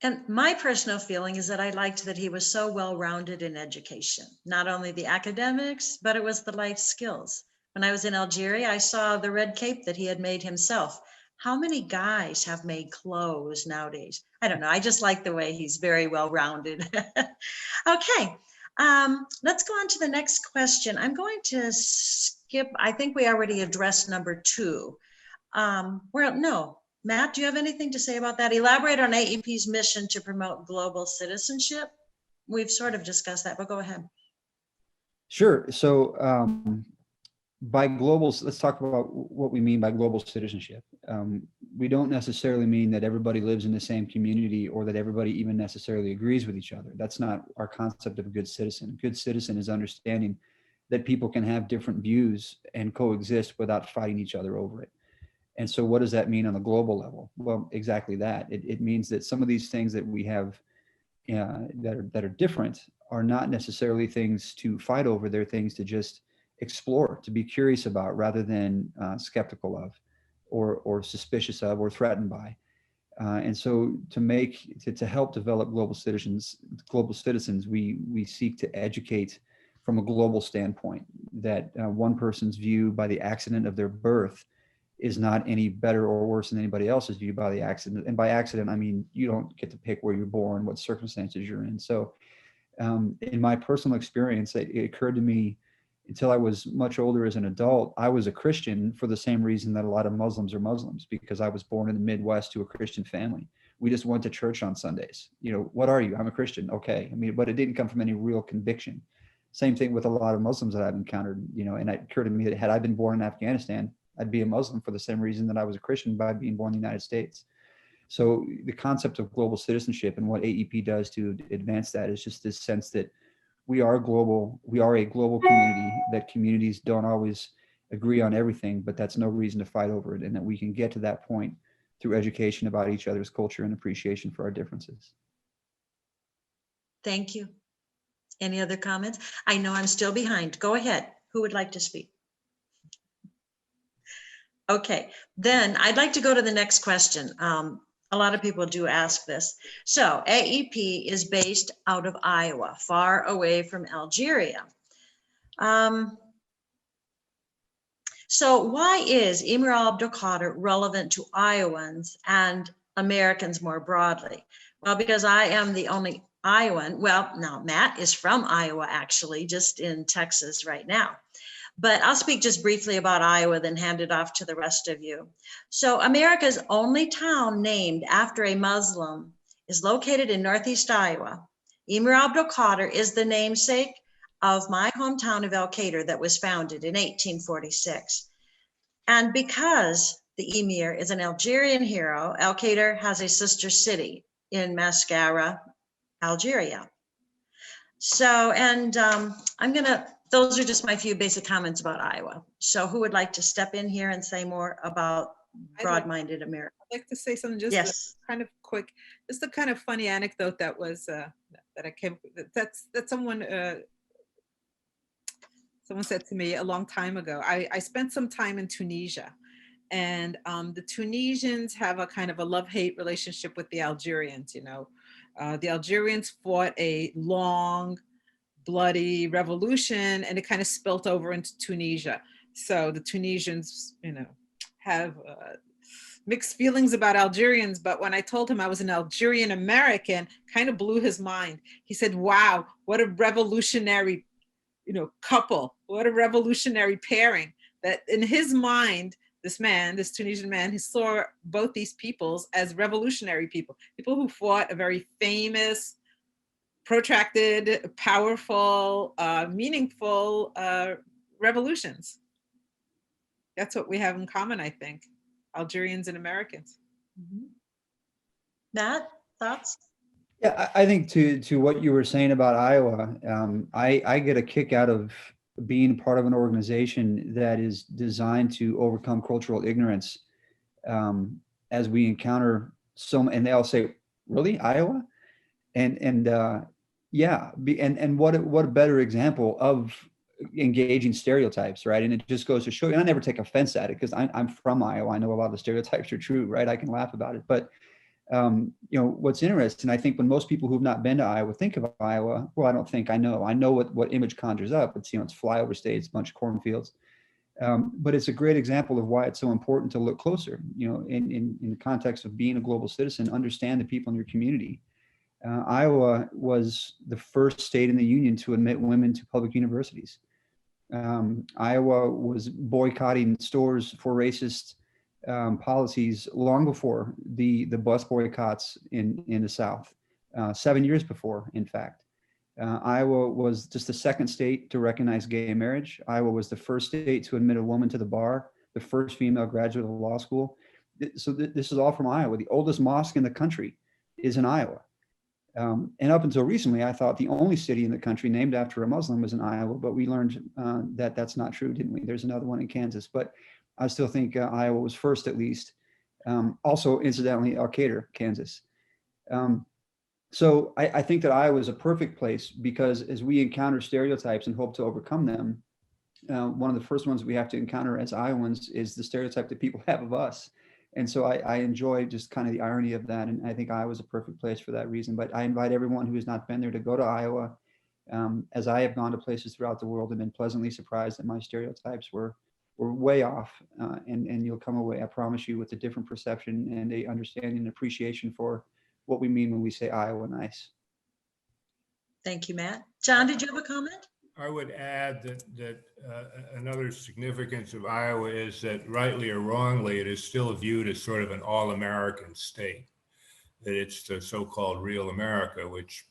And my personal feeling is that I liked that he was so well-rounded in education, not only the academics, but it was the life skills. When I was in Algeria, I saw the red cape that he had made himself. How many guys have made clothes nowadays? I don't know. I just like the way he's very well-rounded. Okay, let's go on to the next question. I'm going to skip, I think we already addressed number 2. Well, no. Matt, do you have anything to say about that? Elaborate on AEP's mission to promote global citizenship. We've sort of discussed that, but go ahead. Sure. So by global, let's talk about what we mean by global citizenship. we don't necessarily mean that everybody lives in the same community or that everybody even necessarily agrees with each other. That's not our concept of a good citizen. A good citizen is understanding that people can have different views and coexist without fighting each other over it. And so what does that mean on a global level? Well, exactly that. It means that some of these things that we have that are different are not necessarily things to fight over. They're things to just explore, to be curious about, rather than skeptical of, or suspicious of, or threatened by. And so to help develop global citizens, we seek to educate from a global standpoint, that one person's view by the accident of their birth is not any better or worse than anybody else's view by the accident. And by accident, I mean, you don't get to pick where you're born, what circumstances you're in. So in my personal experience, it occurred to me until I was much older as an adult, I was a Christian for the same reason that a lot of Muslims are Muslims, because I was born in the Midwest to a Christian family. We just went to church on Sundays. You know, what are you? I'm a Christian. Okay. I mean, but it didn't come from any real conviction. Same thing with a lot of Muslims that I've encountered, you know, and it occurred to me that had I been born in Afghanistan, I'd be a Muslim for the same reason that I was a Christian by being born in the United States. So the concept of global citizenship and what AEP does to advance that is just this sense that we are global. We are a global community, that communities don't always agree on everything, but that's no reason to fight over it, and that we can get to that point through education about each other's culture and appreciation for our differences. Thank you. Any other comments? I know I'm still behind. Go ahead. Who would like to speak? Okay, then I'd like to go to the next question. A lot of people do ask this. So AEP is based out of Iowa, far away from Algeria. So why is Emir Abdelkader relevant to Iowans and Americans more broadly? Well, because I am the only Iowan. Well, now Matt is from Iowa, actually, just in Texas right now. But I'll speak just briefly about Iowa, then hand it off to the rest of you. So America's only town named after a Muslim is located in Northeast Iowa. Emir Abdelkader is the namesake of my hometown of el-Kader that was founded in 1846. And because the Emir is an Algerian hero, el-Kader has a sister city in Mascara, Algeria. So, and those are just my few basic comments about Iowa. So who would like to step in here and say more about broad-minded America? I'd like to say something just kind of quick, just a kind of funny anecdote that was, that someone said to me a long time ago. I spent some time in Tunisia, and the Tunisians have a kind of a love-hate relationship with the Algerians, you know. The Algerians fought a long, bloody revolution, and it kind of spilt over into Tunisia. So the Tunisians, you know, have mixed feelings about Algerians, but when I told him I was an Algerian American, kind of blew his mind. He said, wow, what a revolutionary, you know, couple, what a revolutionary pairing. That in his mind, this Tunisian man, he saw both these peoples as revolutionary people who fought a very famous, protracted, powerful, meaningful revolutions. That's what we have in common, I think, Algerians and Americans. Mm-hmm. Matt, thoughts? Yeah, I think to what you were saying about Iowa, I get a kick out of being part of an organization that is designed to overcome cultural ignorance as we encounter and they all say, really, Iowa? And what a better example of engaging stereotypes, right? And it just goes to show you, and I never take offense at it because I'm from Iowa. I know a lot of the stereotypes are true, right? I can laugh about it. But you know, what's interesting, I think when most people who've not been to Iowa think of Iowa, well, I know what image conjures up. It's, you know, it's flyover states, bunch of cornfields. But it's a great example of why it's so important to look closer, you know, in the context of being a global citizen, understand the people in your community. Iowa was the first state in the union to admit women to public universities. Iowa was boycotting stores for racist policies long before the bus boycotts in the South, 7 years before, in fact. Iowa was just the second state to recognize gay marriage. Iowa was the first state to admit a woman to the bar, the first female graduate of law school. This is all from Iowa. The oldest mosque in the country is in Iowa. And up until recently, I thought the only city in the country named after a Muslim was in Iowa, but we learned that that's not true, didn't we? There's another one in Kansas, but I still think Iowa was first, at least. Also, incidentally, el-Kader, Kansas. So I think that Iowa is a perfect place because as we encounter stereotypes and hope to overcome them, one of the first ones we have to encounter as Iowans is the stereotype that people have of us. And so I enjoy just kind of the irony of that. And I think Iowa is a perfect place for that reason. But I invite everyone who has not been there to go to Iowa, as I have gone to places throughout the world and been pleasantly surprised that my stereotypes were way off. And you'll come away, I promise you, with a different perception and a understanding and appreciation for what we mean when we say Iowa nice. Thank you, Matt. John, did you have a comment? I would add that another significance of Iowa is that, rightly or wrongly, it is still viewed as sort of an all-American state, that it's the so-called real America, which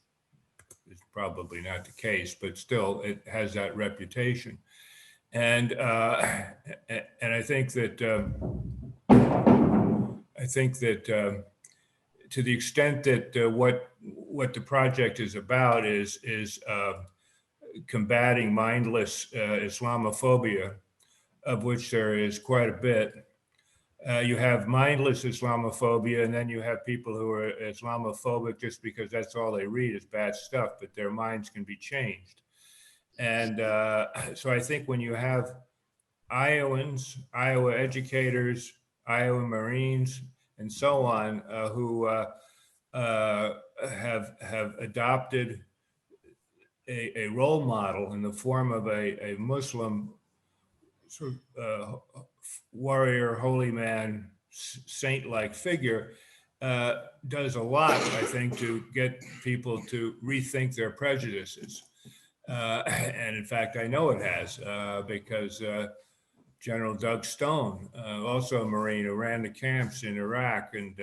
is probably not the case, but still it has that reputation. And I think that to the extent that what the project is about is combating mindless Islamophobia, of which there is quite a bit. You have mindless Islamophobia, and then you have people who are Islamophobic just because that's all they read is bad stuff, but their minds can be changed. And so I think when you have Iowans, Iowa educators, Iowa Marines, and so on, who have adopted a role model in the form of a Muslim sort of warrior, holy man, saint-like figure, does a lot, I think, to get people to rethink their prejudices. And in fact, I know it has, because General Doug Stone, also a Marine who ran the camps in Iraq and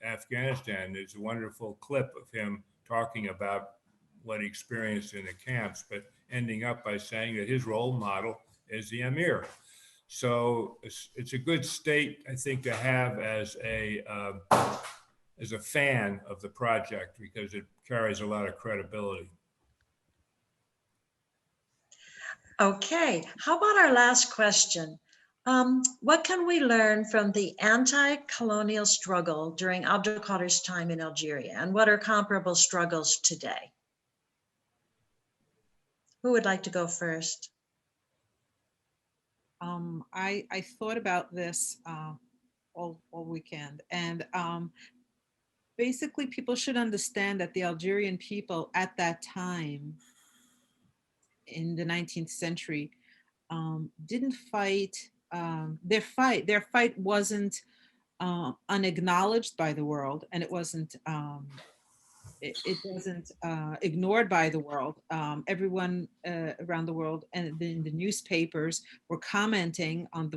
Afghanistan, there's a wonderful clip of him talking about what he experienced in the camps, but ending up by saying that his role model is the Emir. So it's a good state, I think, to have as a fan of the project, because it carries a lot of credibility. Okay, how about our last question? What can we learn from the anti-colonial struggle during Abdelkader's time in Algeria, and what are comparable struggles today? Who would like to go first? I thought about this all weekend, and basically people should understand that the Algerian people at that time in the 19th century didn't fight. Their fight wasn't unacknowledged by the world, and it wasn't ignored by the world. Everyone around the world and in the newspapers were commenting on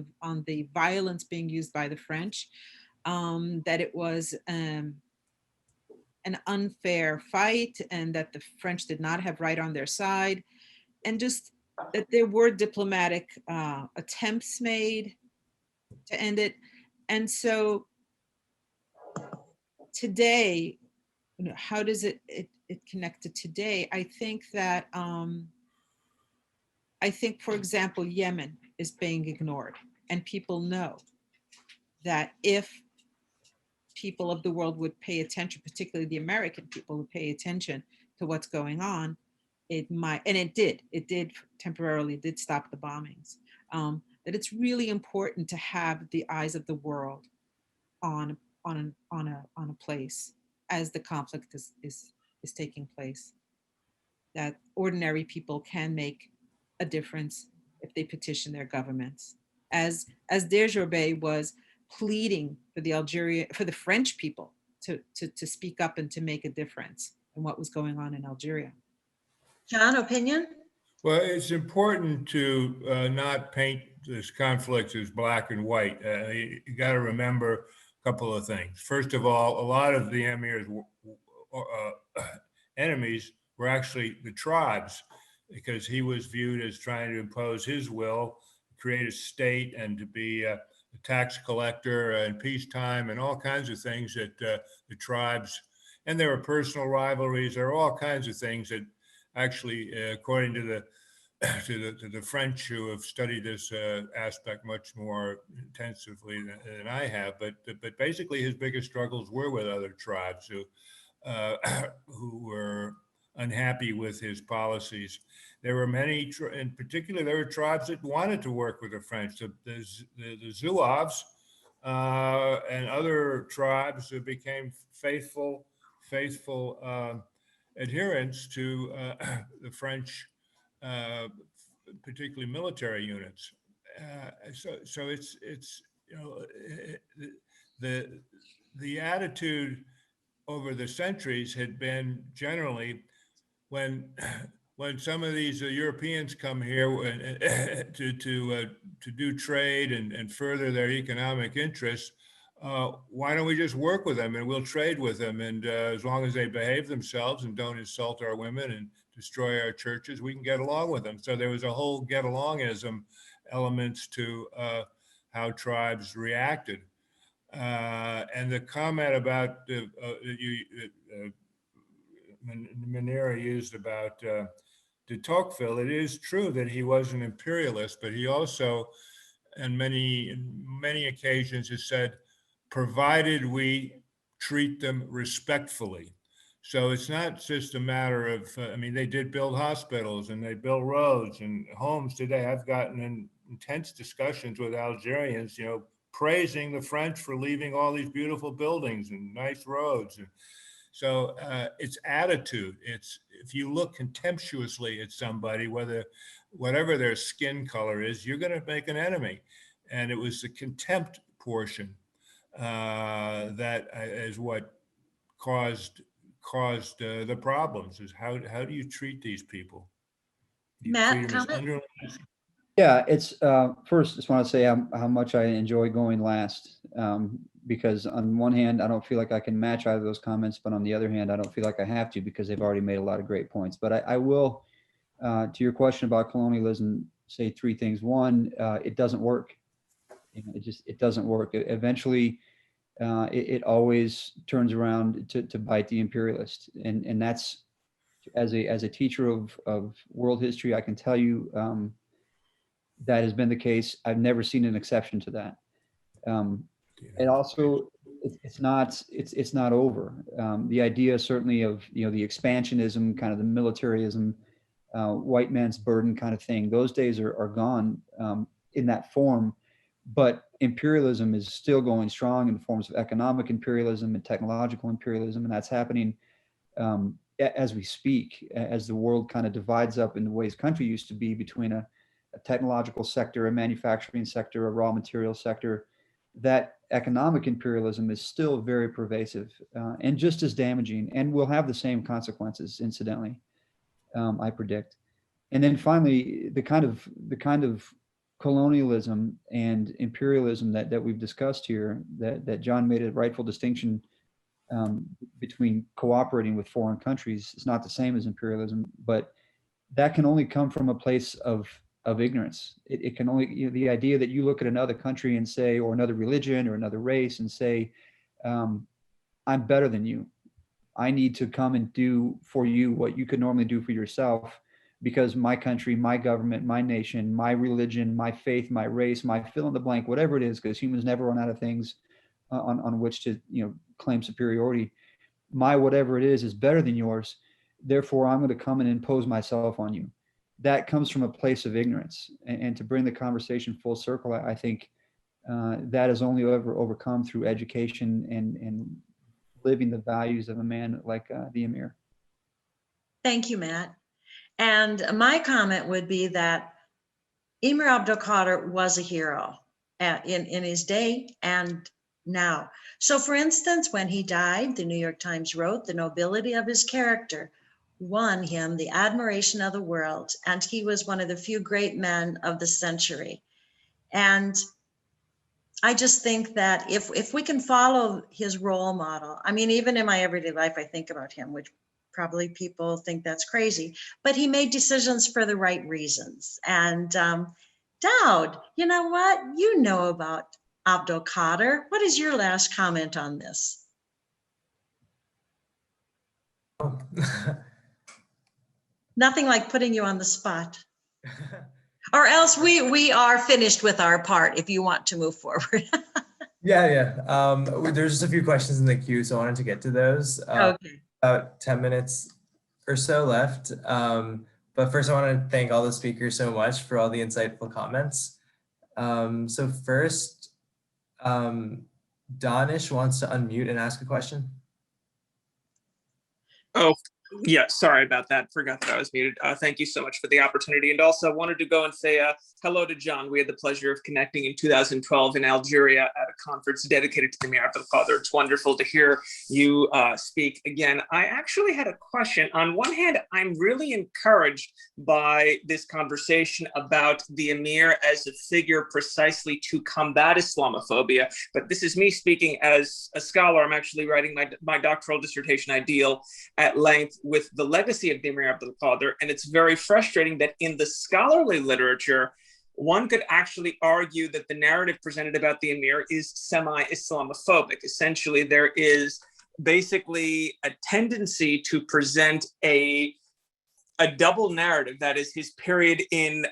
the violence being used by the French, that it was an unfair fight, and that the French did not have right on their side, and just that there were diplomatic attempts made to end it. And so today, how does it connect to today? I think that, for example, Yemen is being ignored, and people know that if people of the world would pay attention, particularly the American people would pay attention to what's going on, it might, and it did temporarily, it did stop the bombings. That it's really important to have the eyes of the world on a place as the conflict is taking place, that ordinary people can make a difference if they petition their governments. As Desjardins was pleading for the French people to speak up and to make a difference in what was going on in Algeria. John, opinion? Well, it's important to not paint this conflict as black and white. You got to remember a couple of things. First of all, a lot of the Emir's enemies were actually the tribes, because he was viewed as trying to impose his will, create a state, and to be tax collector in peacetime, and all kinds of things that the tribes, and there were personal rivalries. There are all kinds of things that actually, according to the French, who have studied this aspect much more intensively than I have, but basically his biggest struggles were with other tribes who were unhappy with his policies. There were many, in particular, there were tribes that wanted to work with the French. The Zouaves and other tribes who became faithful adherents to the French, particularly military units. So it's you know, the attitude over the centuries had been generally, when some of these Europeans come here to do trade and further their economic interests, why don't we just work with them and we'll trade with them, and as long as they behave themselves and don't insult our women and destroy our churches, we can get along with them. So there was a whole get alongism elements to how tribes reacted. And the comment about Mounira used about de Tocqueville, it is true that he was an imperialist, but he also, in many occasions, has said, provided we treat them respectfully. So it's not just a matter of, I mean, they did build hospitals and they built roads and homes today. I've gotten in intense discussions with Algerians, you know, praising the French for leaving all these beautiful buildings and nice roads. And so it's attitude. It's, if you look contemptuously at somebody, whatever their skin color is, you're going to make an enemy. And it was the contempt portion that is what caused the problems. Is how do you treat these people? You Matt, treat them as comment? Yeah, it's first, just want to say how much I enjoy going last, because on one hand, I don't feel like I can match either of those comments, but on the other hand, I don't feel like I have to, because they've already made a lot of great points. But I will, to your question about colonialism, say three things. One, it doesn't work. You know, it doesn't work. Eventually, it always turns around to bite the imperialist, and that's, as a teacher of world history, I can tell you that has been the case. I've never seen an exception to that. And also, it's not over. The idea certainly of, you know, the expansionism, kind of the militarism, white man's burden kind of thing, those days are gone in that form. But imperialism is still going strong in the forms of economic imperialism and technological imperialism, and that's happening as we speak, as the world kind of divides up in the ways country used to be between a technological sector, a manufacturing sector, a raw material sector. That economic imperialism is still very pervasive and just as damaging, and will have the same consequences, incidentally, I predict. And then finally, the kind of colonialism and imperialism that we've discussed here, that John made a rightful distinction between cooperating with foreign countries. It's not the same as imperialism, but that can only come from a place of ignorance. It can only, you know, the idea that you look at another country and say, or another religion or another race, and say, I'm better than you. I need to come and do for you what you could normally do for yourself, because my country, my government, my nation, my religion, my faith, my race, my fill in the blank, whatever it is, because humans never run out of things on which to, you know, claim superiority. My whatever it is better than yours. Therefore, I'm going to come and impose myself on you. That comes from a place of ignorance. And to bring the conversation full circle, I think that is only ever overcome through education and living the values of a man like the Emir. Thank you, Matt. And my comment would be that Emir Abdelkader was a hero in his day and now. So for instance, when he died, the New York Times wrote, the nobility of his character won him the admiration of the world, and he was one of the few great men of the century. And I just think that if we can follow his role model, I mean, even in my everyday life, I think about him, which probably people think that's crazy, but he made decisions for the right reasons. And Daud, you know what? You know about Abdelkader, what is your last comment on this? Nothing like putting you on the spot. Or else we are finished with our part if you want to move forward. Yeah. There's just a few questions in the queue, so I wanted to get to those. Okay. About 10 minutes or so left. But first, I want to thank all the speakers so much for all the insightful comments. So first, Danish wants to unmute and ask a question. Oh, yeah, sorry about that. Forgot that I was muted. Thank you so much for the opportunity. And also wanted to go and say hello to John. We had the pleasure of connecting in 2012 in Algeria at a conference dedicated to the Emir Abdelkader. It's wonderful to hear you speak again. I actually had a question. On one hand, I'm really encouraged by this conversation about the Emir as a figure precisely to combat Islamophobia. But this is me speaking as a scholar. I'm actually writing my doctoral dissertation, I deal at length with the legacy of the Emir Abdelkader, and it's very frustrating that in the scholarly literature, one could actually argue that the narrative presented about the Emir is semi-Islamophobic. Essentially, there is basically a tendency to present a double narrative, that is his period in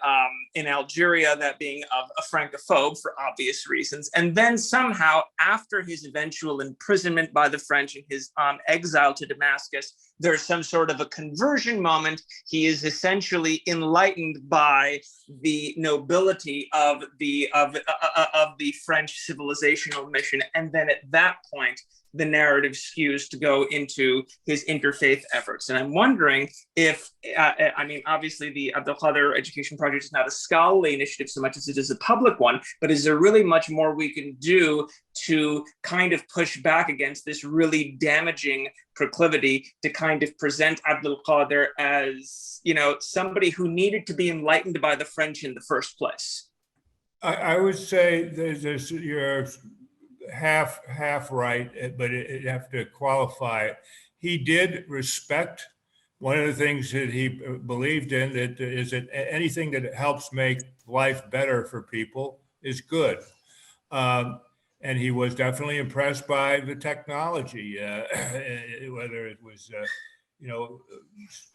Algeria, that being a Francophobe for obvious reasons, and then somehow after his eventual imprisonment by the French and his exile to Damascus, there's some sort of a conversion moment. He is essentially enlightened by the nobility of the French civilizational mission, and then at that point, the narrative skews to go into his interfaith efforts. And I'm wondering if, I mean, obviously the Abdelkader Education Project is not a scholarly initiative so much as it is a public one, but is there really much more we can do to kind of push back against this really damaging proclivity to kind of present Abdelkader as, you know, somebody who needed to be enlightened by the French in the first place? I would say you're half right, but you have to qualify it. He did respect. One of the things that he believed in that is that anything that helps make life better for people is good. And he was definitely impressed by the technology, whether it was,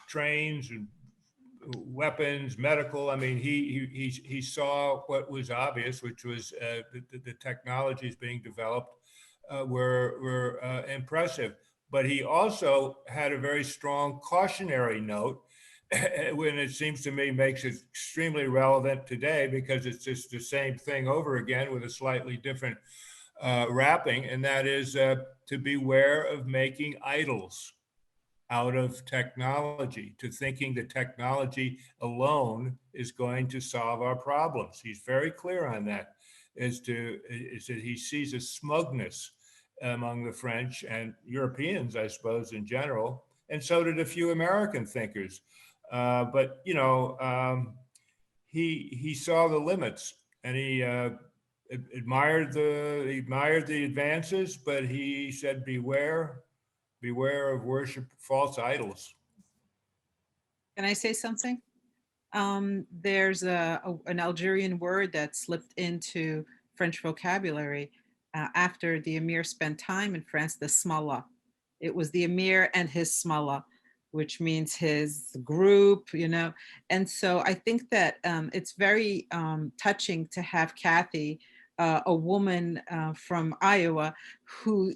trains and weapons, medical. I mean, he saw what was obvious, which was the technologies being developed were impressive. But he also had a very strong cautionary note, when it seems to me makes it extremely relevant today, because it's just the same thing over again with a slightly different wrapping, and that is to beware of making idols out of technology, to thinking that technology alone is going to solve our problems. He's very clear on that, is that he sees a smugness among the French and Europeans, I suppose, in general, and so did a few American thinkers. But he saw the limits, and he admired the advances, but he said, beware of worship false idols. Can I say something? There's an Algerian word that slipped into French vocabulary after the Emir spent time in France, the smala. It was the Emir and his smala, which means his group, you know. And so I think that it's very touching to have Kathy, a woman from Iowa, who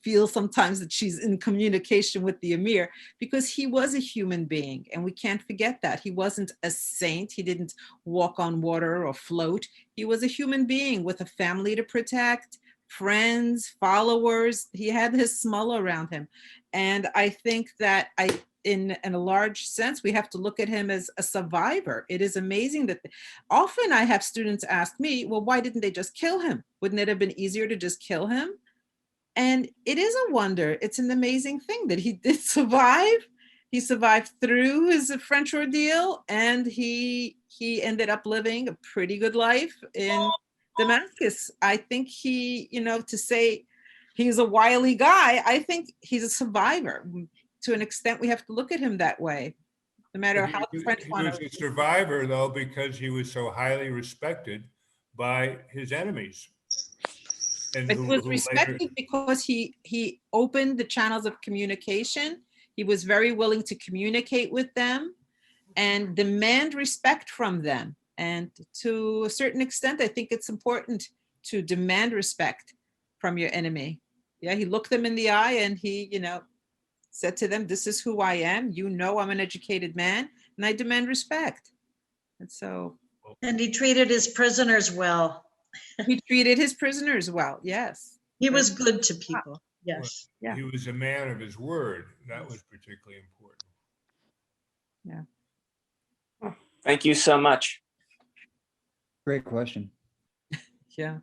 feels sometimes that she's in communication with the Emir, because he was a human being, and we can't forget that. He wasn't a saint. He didn't walk on water or float. He was a human being with a family to protect, friends, followers. He had his small around him. And I think that in a large sense, we have to look at him as a survivor. It is amazing that often I have students ask me, well, why didn't they just kill him? Wouldn't it have been easier to just kill him? And it is a wonder. It's an amazing thing that he did survive. He survived through his French ordeal, and he ended up living a pretty good life in Damascus. I think he, to say he's a wily guy, I think he's a survivor. To an extent, we have to look at him that way, no matter how the French want to. He was a survivor, though, because he was so highly respected by his enemies. And But he was who later, respected because he opened the channels of communication. He was very willing to communicate with them and demand respect from them. And to a certain extent, I think it's important to demand respect from your enemy. Yeah, he looked them in the eye and he, said to them, "This is who I am. You know, I'm an educated man and I demand respect." And so And he treated his prisoners well. he treated his prisoners well. Yes. He was good to people. Yes. Yeah. he was a man of his word. That was particularly important. Yeah. Thank you so much. Great question. Yeah.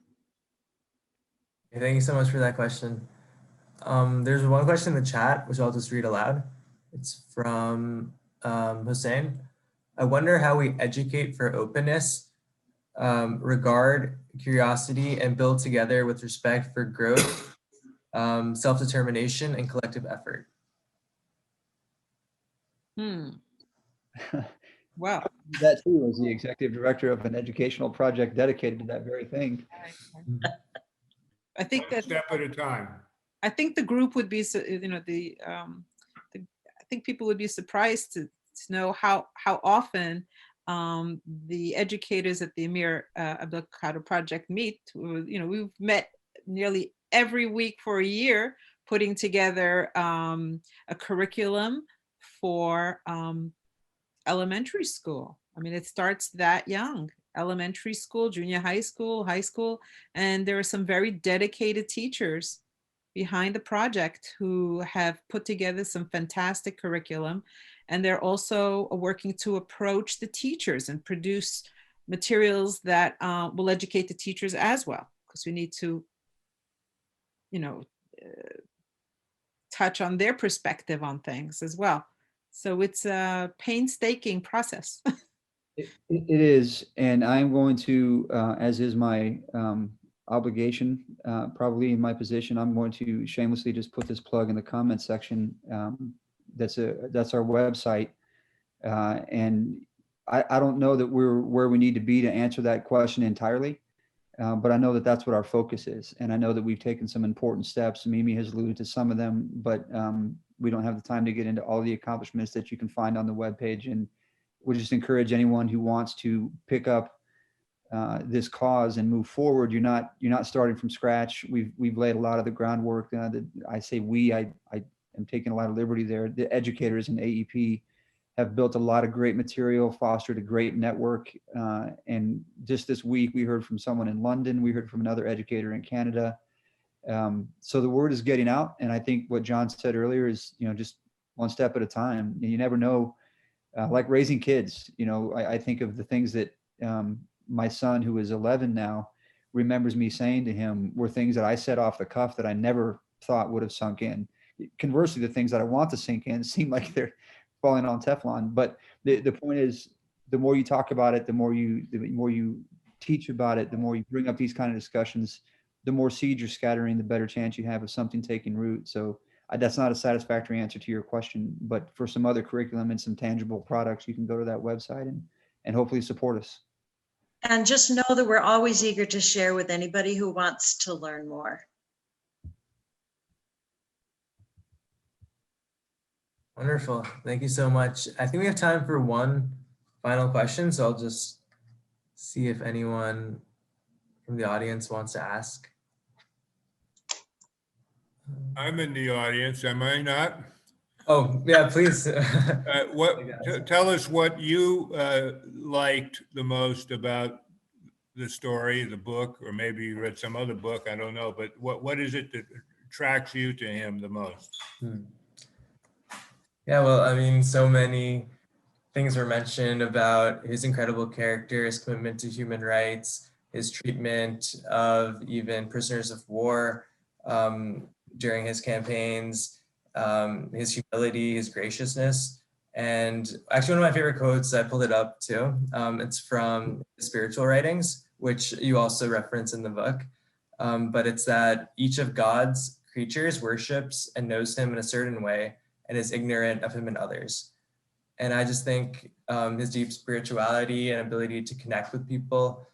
Thank you so much for that question. There's one question in the chat, which I'll just read aloud. It's from Hussein. I wonder how we educate for openness, regard, curiosity, and build together with respect for growth, self-determination, and collective effort. Wow. That too was the executive director of an educational project dedicated to that very thing. I think One that step at a time. I think the group would be, I think people would be surprised to know how often the educators at the Emir Abdelkader Project meet. We've met nearly every week for a year, putting together a curriculum for elementary school. I mean, it starts that young. Elementary school, junior high school, and there are some very dedicated teachers behind the project who have put together some fantastic curriculum, and they're also working to approach the teachers and produce materials that will educate the teachers as well, because we need to, touch on their perspective on things as well. So it's a painstaking process. It is, and I'm going to, as is my obligation, probably in my position, I'm going to shamelessly just put this plug in the comment section. That's our website, and I don't know that we're where we need to be to answer that question entirely, but I know that that's what our focus is, and I know that we've taken some important steps. Mimi has alluded to some of them, but we don't have the time to get into all the accomplishments that you can find on the webpage, and we'll just encourage anyone who wants to pick up this cause and move forward. You're not starting from scratch. We've laid a lot of the groundwork. I say we. I am taking a lot of liberty there. The educators in AEP have built a lot of great material, fostered a great network. And just this week, we heard from someone in London. We heard from another educator in Canada. So the word is getting out. And I think what John said earlier is, just one step at a time. You never know. Like raising kids, I think of the things that my son, who is 11 now, remembers me saying to him were things that I said off the cuff that I never thought would have sunk in. Conversely, the things that I want to sink in seem like they're falling on Teflon. But the point is, the more you talk about it, the more you teach about it, the more you bring up these kind of discussions, the more seeds you're scattering, the better chance you have of something taking root. So that's not a satisfactory answer to your question, but for some other curriculum and some tangible products, you can go to that website and hopefully support us. And just know that we're always eager to share with anybody who wants to learn more. Wonderful. Thank you so much. I think we have time for one final question, so I'll just see if anyone from the audience wants to ask. I'm in the audience, am I not? Oh, yeah, please. Tell us what you liked the most about the story, the book, or maybe you read some other book, I don't know, but what is it that attracts you to him the most? Yeah, well, I mean, so many things were mentioned about his incredible character, his commitment to human rights, his treatment of even prisoners of war during his campaigns, his humility, his graciousness. And actually one of my favorite quotes, I pulled it up too. It's from his spiritual writings, which you also reference in the book. But it's that each of God's creatures worships and knows him in a certain way and is ignorant of him and others. And I just think his deep spirituality and ability to connect with people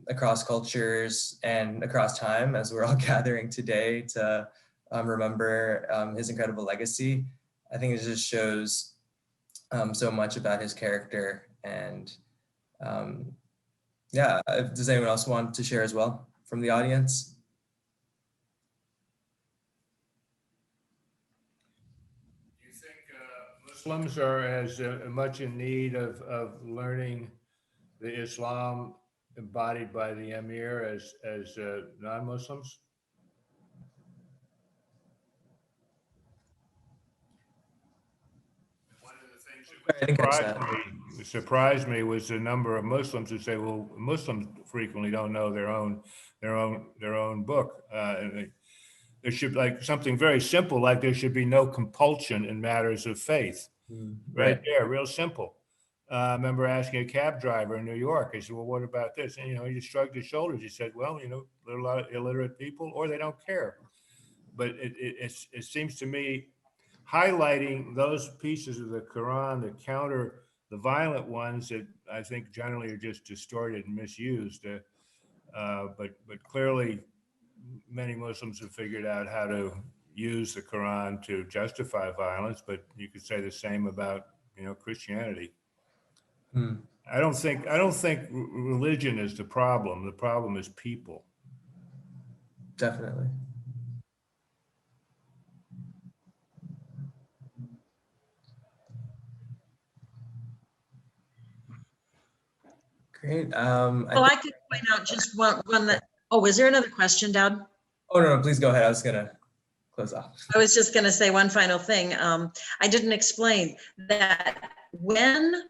across cultures and across time, as we're all gathering today to remember his incredible legacy. I think it just shows so much about his character. And yeah, does anyone else want to share as well from the audience? Muslims are as much in need of learning the Islam embodied by the Emir as non-Muslims? One of the things that surprised me was the number of Muslims who say, "Well, Muslims frequently don't know their own book." And there should, like, something very simple, like there should be no compulsion in matters of faith. Right there, real simple. I remember asking a cab driver in New York, I said, "Well, what about this?" And, he just shrugged his shoulders. He said, "Well, there are a lot of illiterate people, or they don't care." But it seems to me highlighting those pieces of the Quran that counter the violent ones that I think generally are just distorted and misused. But clearly, many Muslims have figured out how to use the Quran to justify violence, but you could say the same about Christianity. I don't think religion is the problem. The problem is people. Definitely. Great. I could point out just one that, oh, was there another question, Daud? Oh, no, please go ahead. I was gonna close off. I was just going to say one final thing. I didn't explain that when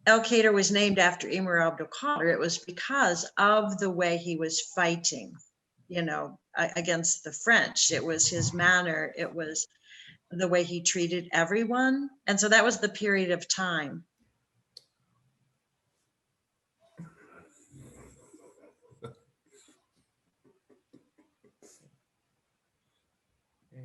el-Kader was named after Emir Abdelkader, it was because of the way he was fighting, against the French. It was his manner. It was the way he treated everyone. And so that was the period of time.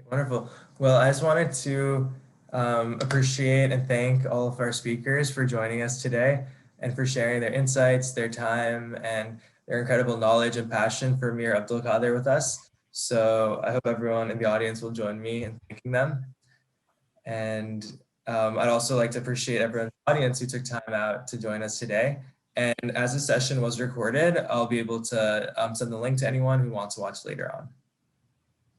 Wonderful. Well, I just wanted to appreciate and thank all of our speakers for joining us today and for sharing their insights, their time, and their incredible knowledge and passion for Emir Abdelkader with us. So I hope everyone in the audience will join me in thanking them. And I'd also like to appreciate everyone in the audience who took time out to join us today. And as the session was recorded, I'll be able to send the link to anyone who wants to watch later on.